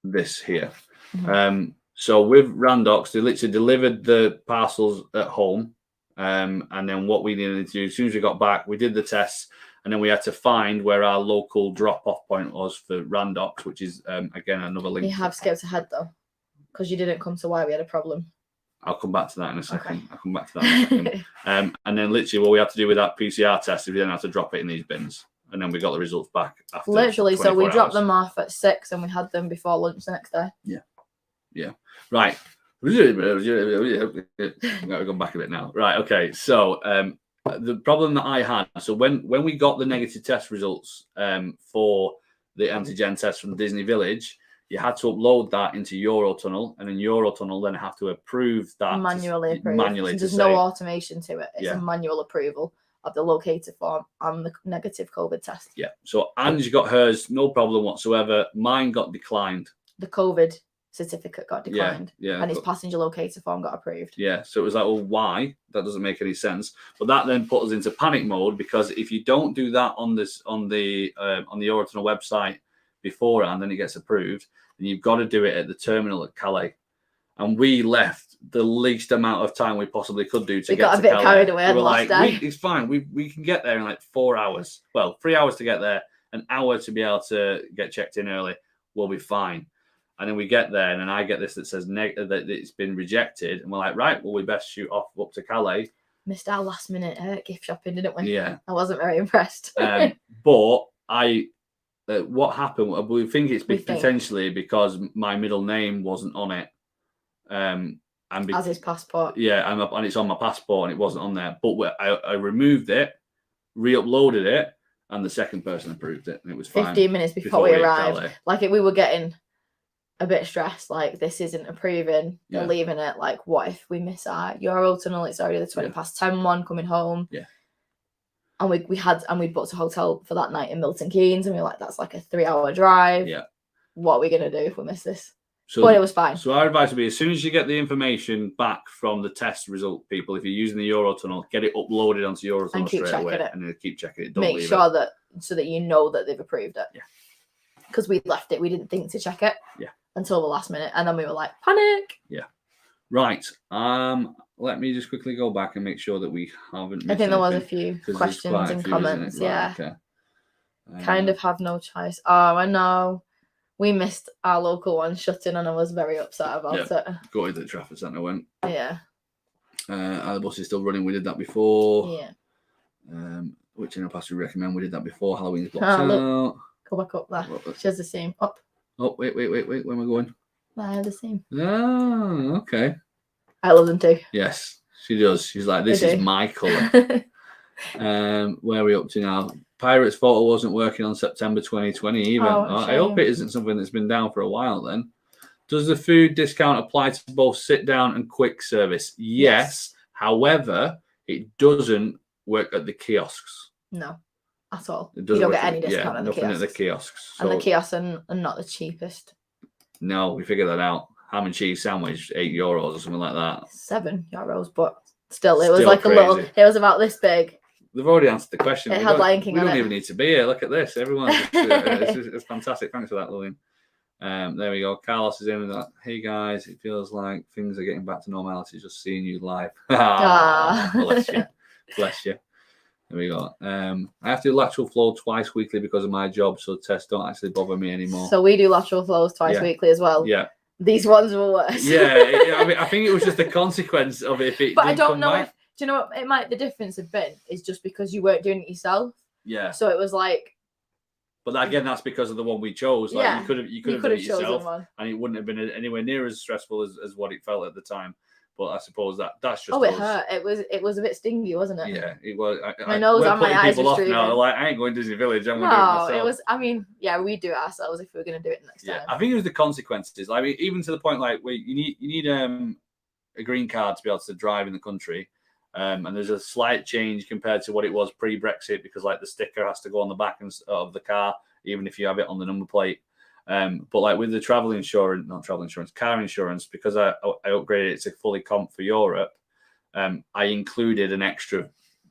this here. Mm-hmm. So with Randox, they literally delivered the parcels at home. And then what we needed to do, as soon as we got back, we did the tests, and then we had to find where our local drop-off point was for Randox, which is, again, another link. You have skipped ahead, though, because you didn't come to why we had a problem. I'll come back to that in a second. Okay. I'll come back to that in a second. And then literally what we had to do with that PCR test is we then had to drop it in these bins. And then we got the results back after literally, so we dropped hours. them off at 6 and we had them before lunch the next day. Yeah. Right. I'm going to go back a bit now. Right, okay. So the problem that I had, so when we got the negative test results for the antigen test from Disney Village, you had to upload that into Eurotunnel, and then Eurotunnel then have to approve that. Manually approve. Manually, so there's no automation to it. It's a manual approval of the locator form and the negative COVID test. Yeah. So Ange got hers, no problem whatsoever. Mine got declined. The COVID certificate got declined. Yeah. And his passenger locator form got approved. Yeah. So it was like, well, why? That doesn't make any sense. But that then put us into panic mode, because if you don't do that on the Eurotunnel website beforehand, then it gets approved, and you've got to do it at the terminal at Calais. And we left the least amount of time we possibly could do to get to Calais. We got a bit carried away. We were like, it's fine. We can get there in like 4 hours. Well, 3 hours to get there, an hour to be able to get checked in early. We'll be fine. And then we get there, and then I get this that says that it's been rejected. And we're like, right, well, we best shoot off up to Calais. Missed our last minute gift shopping, didn't we? Yeah. I wasn't very impressed. But what happened, we think it's potentially because my middle name wasn't on it. As his passport. Yeah, and it's on my passport, and it wasn't on there. But I removed it, re-uploaded it, and the second person approved it, and it was fine. 15 minutes before we arrived. We were getting a bit stressed, this isn't approving, they're leaving it, what if we miss our Eurotunnel? It's already the 10:20 one coming home. Yeah. And we booked a hotel for that night in Milton Keynes, and we were like, that's like a 3-hour drive. Yeah. What are we going to do if we miss this? But it was fine. So our advice would be, as soon as you get the information back from the test result people, if you're using the Eurotunnel, get it uploaded onto Eurotunnel straight away, and then keep checking it. Make sure that you know that they've approved it. Yeah. Because we left it, we didn't think to check it. Yeah. Until the last minute, and then we were like, panic. Yeah. Right. Let me just quickly go back and make sure that we haven't missed I think there was a anything, few questions and comments. Right, yeah. Okay. Kind of have no choice. Oh, I know. We missed our local one shutting, and I was very upset about it. Go to the Trafford Centre went. Yeah. Are the buses still running? We did that before. Yeah. Which annual pass we recommend? We did that before. Halloween's blocked Look. out. Go back up there. She has the same. Up. Oh, wait. Where am I going? I have the same. Oh, okay. I love them too. Yes, she does. She's like, this is my colour. Where are we up to now? Pirates photo wasn't working on September 2020 even. I hope it isn't something that's been down for a while then. Does the food discount apply to both sit down and quick service? Yes. However, it doesn't work at the kiosks. No, at all. You don't get any discount at the kiosks. Nothing at the kiosks. So, and the kiosks are not the cheapest. No, we figured that out. Ham and cheese sandwich, €8 or something like that. €7, but still, it was like crazy. A little. It was about this big. They've already answered the question. It had Lion King on it. We don't even need to be here. Look at this. Everyone's it's fantastic. Thanks for that, Lillian. There we go. Carlos is in with that. Hey guys, it feels like things are getting back to normality. Just seeing you live. Bless you. Bless you. There we go. I have to do lateral flow twice weekly because of my job, so tests don't actually bother me anymore. So we do lateral flows twice weekly as well. Yeah. These ones were worse. Yeah. I mean, I think it was just the consequence of it. If it but I don't know if. Do you know what it might? The difference have been is just because you weren't doing it yourself. Yeah. So it was like. But again, that's because of the one we chose. Like you could have done it yourself, and it wouldn't have been anywhere near as stressful as what it felt at the time. But I suppose that's just. Oh, it hurt. It was a bit stingy, wasn't it? Yeah, it was. My nose and my eyes were streaming. Now, like, I ain't going to Disney Village. I'm going to do it myself. No, it was. I mean, yeah, we'd do it ourselves if we were going to do it next time. I think it was the consequences. Like, even to the point, like, where you need a green card to be able to drive in the country. And there's a slight change compared to what it was pre-Brexit because, like, the sticker has to go on the back of the car, even if you have it on the number plate. But like with the car insurance, because I upgraded it to fully comp for Europe, I included an extra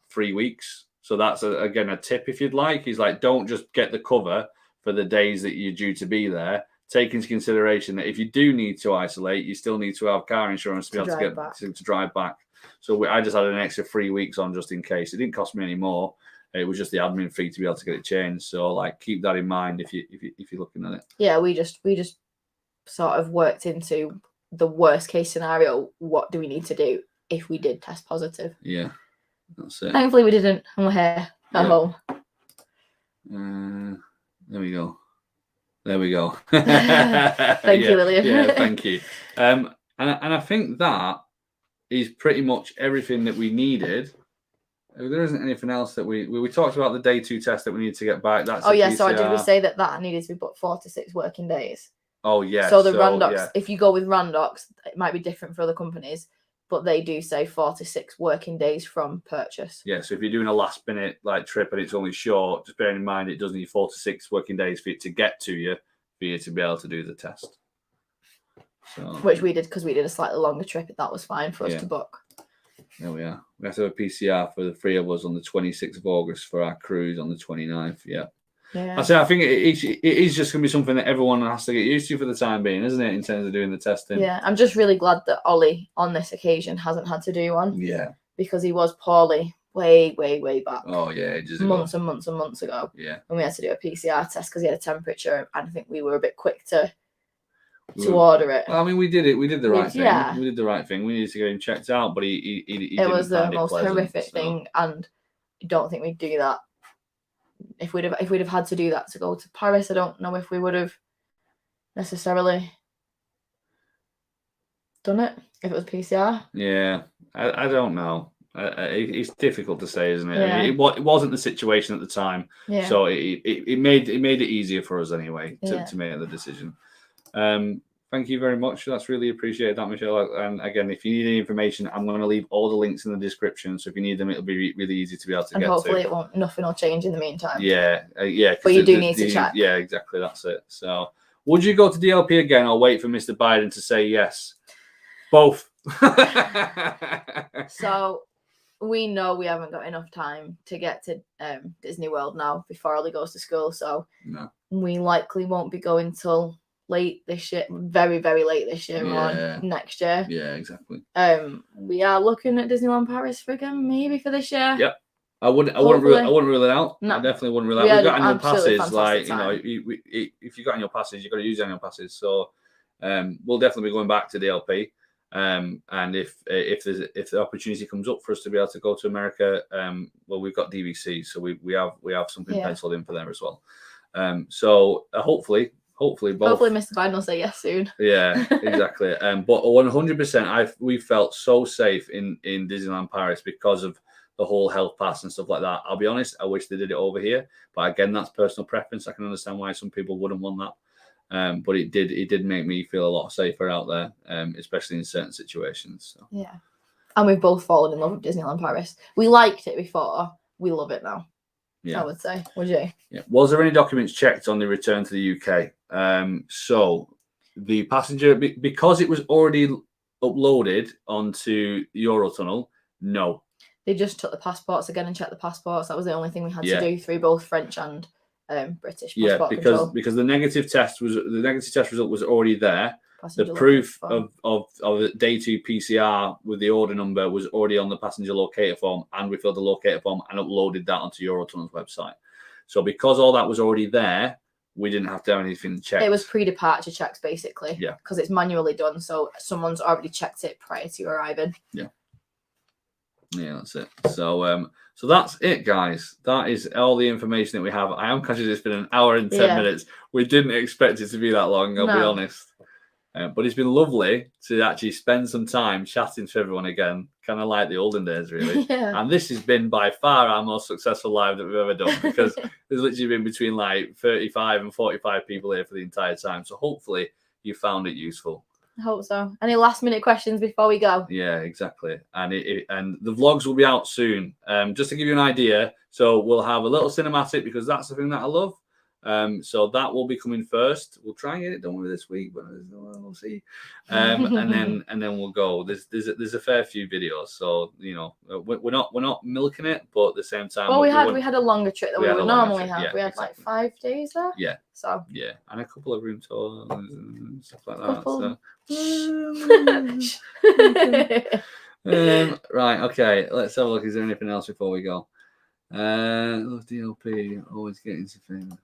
3 weeks. So that's again a tip if you'd like. Is like, don't just get the cover for the days that you're due to be there. Take into consideration that if you do need to isolate, you still need to have car insurance to be able to get to drive back. So I just had an extra 3 weeks on just in case. It didn't cost me any more. It was just the admin fee to be able to get it changed. So like keep that in mind if you're looking at it. Yeah, we just sort of worked into the worst case scenario. What do we need to do if we did test positive? Yeah, that's it. Thankfully we didn't, and we're here at home. There we go. Thank you, Lillian. Yeah, thank you. And I think that is pretty much everything that we needed. There isn't anything else that we talked about the day 2 test that we need to get back. That's so did we say that needed to be put 4 to 6 working days? Oh yeah. So the Randox, if you go with Randox, it might be different for other companies, but they do say 4 to 6 working days from purchase. Yeah. So if you're doing a last minute like trip and it's only short, just bearing in mind it does need 4 to 6 working days for it to get to you for you to be able to do the test. So, which we did because we did a slightly longer trip. That was fine for us to book. There we are. We have to have a PCR for the 3 of us on the 26th of August for our cruise on the 29th. Yeah. I think it is just going to be something that everyone has to get used to for the time being, isn't it, in terms of doing the testing? Yeah, I'm just really glad that Ollie, on this occasion, hasn't had to do one. Yeah. Because he was poorly way back. Oh, yeah. Months and months ago. Yeah. And we had to do a PCR test because he had a temperature, and I think we were a bit quick to order it. Well, I mean, we did it. We did the right thing. Yeah. We did the right thing. We needed to get him checked out, but he it was the most horrific thing, and I don't think we'd do that. If we'd have had to do that to go to Paris, I don't know if we would have necessarily done it if it was PCR. Yeah, I don't know. It's difficult to say, isn't it? Yeah. It wasn't the situation at the time, so it made it easier for us anyway to make the decision. Thank you very much. That's really appreciated, that, Michelle. And again, if you need any information, I'm going to leave all the links in the description. So if you need them, it'll be really easy to be able to get to. And hopefully nothing will change in the meantime. Yeah. But you do need to check. Yeah, exactly. That's it. So would you go to DLP again or wait for Mr. Biden to say yes? Both. So we know we haven't got enough time to get to Disney World now before Ollie goes to school. So we likely won't be going till late this year, very late this year or next year. Yeah, exactly. We are looking at Disneyland Paris again, maybe for this year. Yep. I wouldn't rule it out. No. I definitely wouldn't rule it out. We've got annual passes, like if you've got annual passes, you've got to use annual passes. So we'll definitely be going back to DLP. And if the opportunity comes up for us to be able to go to America, well, we've got DVC, so we have something penciled in for there as well. So hopefully both. Hopefully Mr. Biden will say yes soon. Yeah, exactly. But 100%, we felt so safe in Disneyland Paris because of the whole health pass and stuff like that. I'll be honest, I wish they did it over here, but again, that's personal preference. I can understand why some people wouldn't want that. But it did make me feel a lot safer out there, especially in certain situations. So. Yeah, and we've both fallen in love with Disneyland Paris. We liked it before, we love it now. Yeah, I would say. Would you? Yeah. Was there any documents checked on the return to the UK? So the passenger, because it was already uploaded onto Eurotunnel, no. They just took the passports again and checked the passports. That was the only thing we had to do through both French and British passport control. Because the negative test result was already there. The proof of day 2 PCR with the order number was already on the passenger locator form, and we filled the locator form and uploaded that onto Eurotunnel's website. So because all that was already there, we didn't have to have anything checked. It was pre-departure checks basically. Yeah. Because it's manually done, so someone's already checked it prior to you arriving. Yeah. Yeah, that's it. So that's it, guys. That is all the information that we have. I am conscious it's been an hour and 10 minutes. We didn't expect it to be that long, I'll be honest. But it's been lovely to actually spend some time chatting to everyone again, kind of like the olden days, really. Yeah. And this has been by far our most successful live that we've ever done, because there's literally been between like 35 and 45 people here for the entire time. So hopefully you found it useful. I hope so. Any last minute questions before we go? Yeah, exactly. And and the vlogs will be out soon. Just to give you an idea, so we'll have a little cinematic, because that's the thing that I love. So that will be coming first. We'll try and get it done with this week, but we'll see. And then we'll go. There's a fair few videos, so you know we're not milking it, but at the same time, well, we had a longer trip than we would normally have. Yeah, we had like 5 days there. Yeah. So yeah, and a couple of room tours and stuff like that. So. Right. Okay. Let's have a look. Is there anything else before we go? Love DLP. Always getting to fame.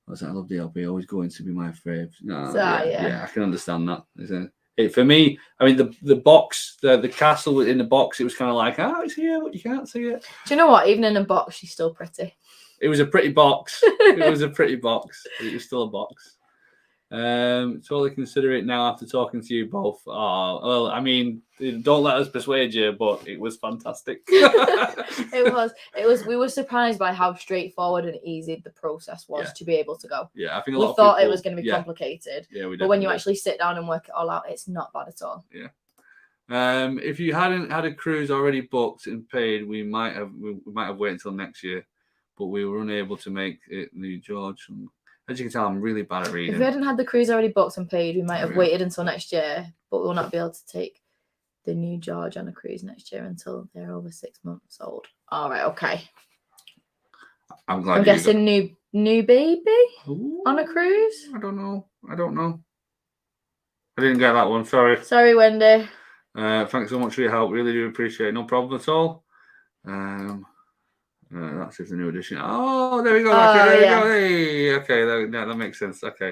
I love DLP, always going to be my fave. No, yeah, I can understand that. For me, I mean, the box, the castle in the box, it was kind of like, it's here, but you can't see it. Do you know what? Even in a box, she's still pretty. It was a pretty box. It was a pretty box. It was still a box. Totally consider it now after talking to you both. Oh, well, I mean, don't let us persuade you, but it was fantastic. It was. We were surprised by how straightforward and easy the process was to be able to go. Yeah, I think we thought it was going to be complicated. Yeah, but when you actually sit down and work it all out, it's not bad at all. Yeah. If you hadn't had a cruise already booked and paid, we might have waited until next year, but we were unable to make it. New George. As you can tell, I'm really bad at reading. If we hadn't had the cruise already booked and paid, we might have waited until next year, but we'll not be able to take the New George on a cruise next year until they're over 6 months old. All right, okay. I'm glad. I'm guessing new baby on a cruise. I don't know. I didn't get that one. Sorry, Wendy. Thanks so much for your help. Really do appreciate it. No problem at all. That's just a new edition. Oh, there we go. There we go. Hey, okay, that makes sense. Okay,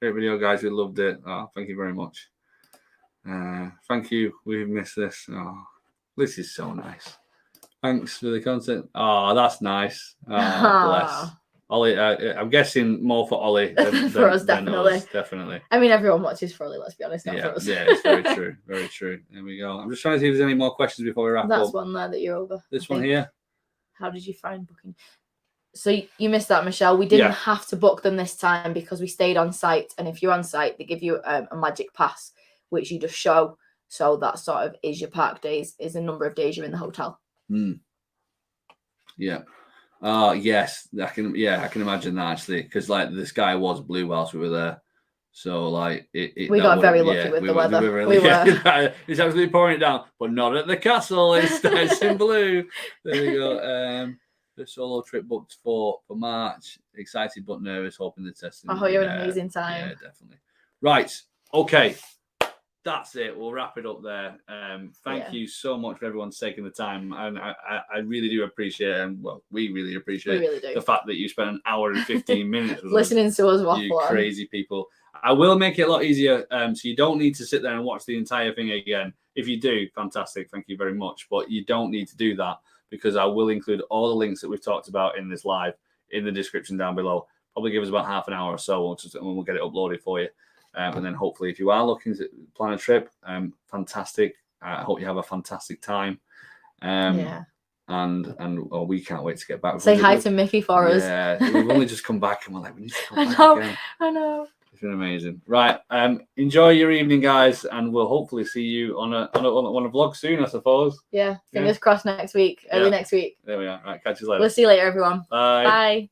great video, guys. We loved it. Oh, thank you very much. Thank you. We've missed this. Oh, this is so nice. Thanks for the content. Oh, that's nice. Oh, bless. Ollie, I'm guessing more for Ollie than for us, definitely. Us, definitely. I mean, everyone watches for Ollie, let's be honest, not for us. Yeah, it's very true. Very true. There we go. I'm just trying to see if there's any more questions before we wrap up. That's one there that you're over. This one here. How did you find booking? So you missed that, Michelle. We didn't have to book them this time because we stayed on site. And if you're on site, they give you a magic pass, which you just show. So that sort of is your park days, is the number of days you're in the hotel. Yeah. Yes, I can imagine that actually, because like the sky was blue whilst we were there. So like we got very lucky with the weather. We were. It's absolutely pouring it down, but not at the castle. It's in blue. There we go. The solo trip booked for March. Excited but nervous, hoping the testing. I hope you're an amazing time. Yeah, definitely. Right. Okay. that's it. We'll wrap it up there. Thank you so much for everyone taking the time, and I really do appreciate it. And well, we really appreciate the fact that you spent an hour and 15 minutes with listening to us waffle. You crazy people. I will make it a lot easier, so you don't need to sit there and watch the entire thing again. If you do, fantastic. Thank you very much. But you don't need to do that, because I will include all the links that we've talked about in this live in the description down below. Probably give us about half an hour or so, and we'll get it uploaded for you. And then hopefully, if you are looking to plan a trip, fantastic. I hope you have a fantastic time. And we can't wait to get back. Say hi to Mickey for us. Yeah, we've only just come back and we're like, we need to come back again. I know. It's been amazing. Right. Enjoy your evening, guys, and we'll hopefully see you on a vlog soon, I suppose. Yeah. Fingers crossed next week. Early next week. There we are. Right. Catch you later. We'll see you later, everyone. Bye. Bye.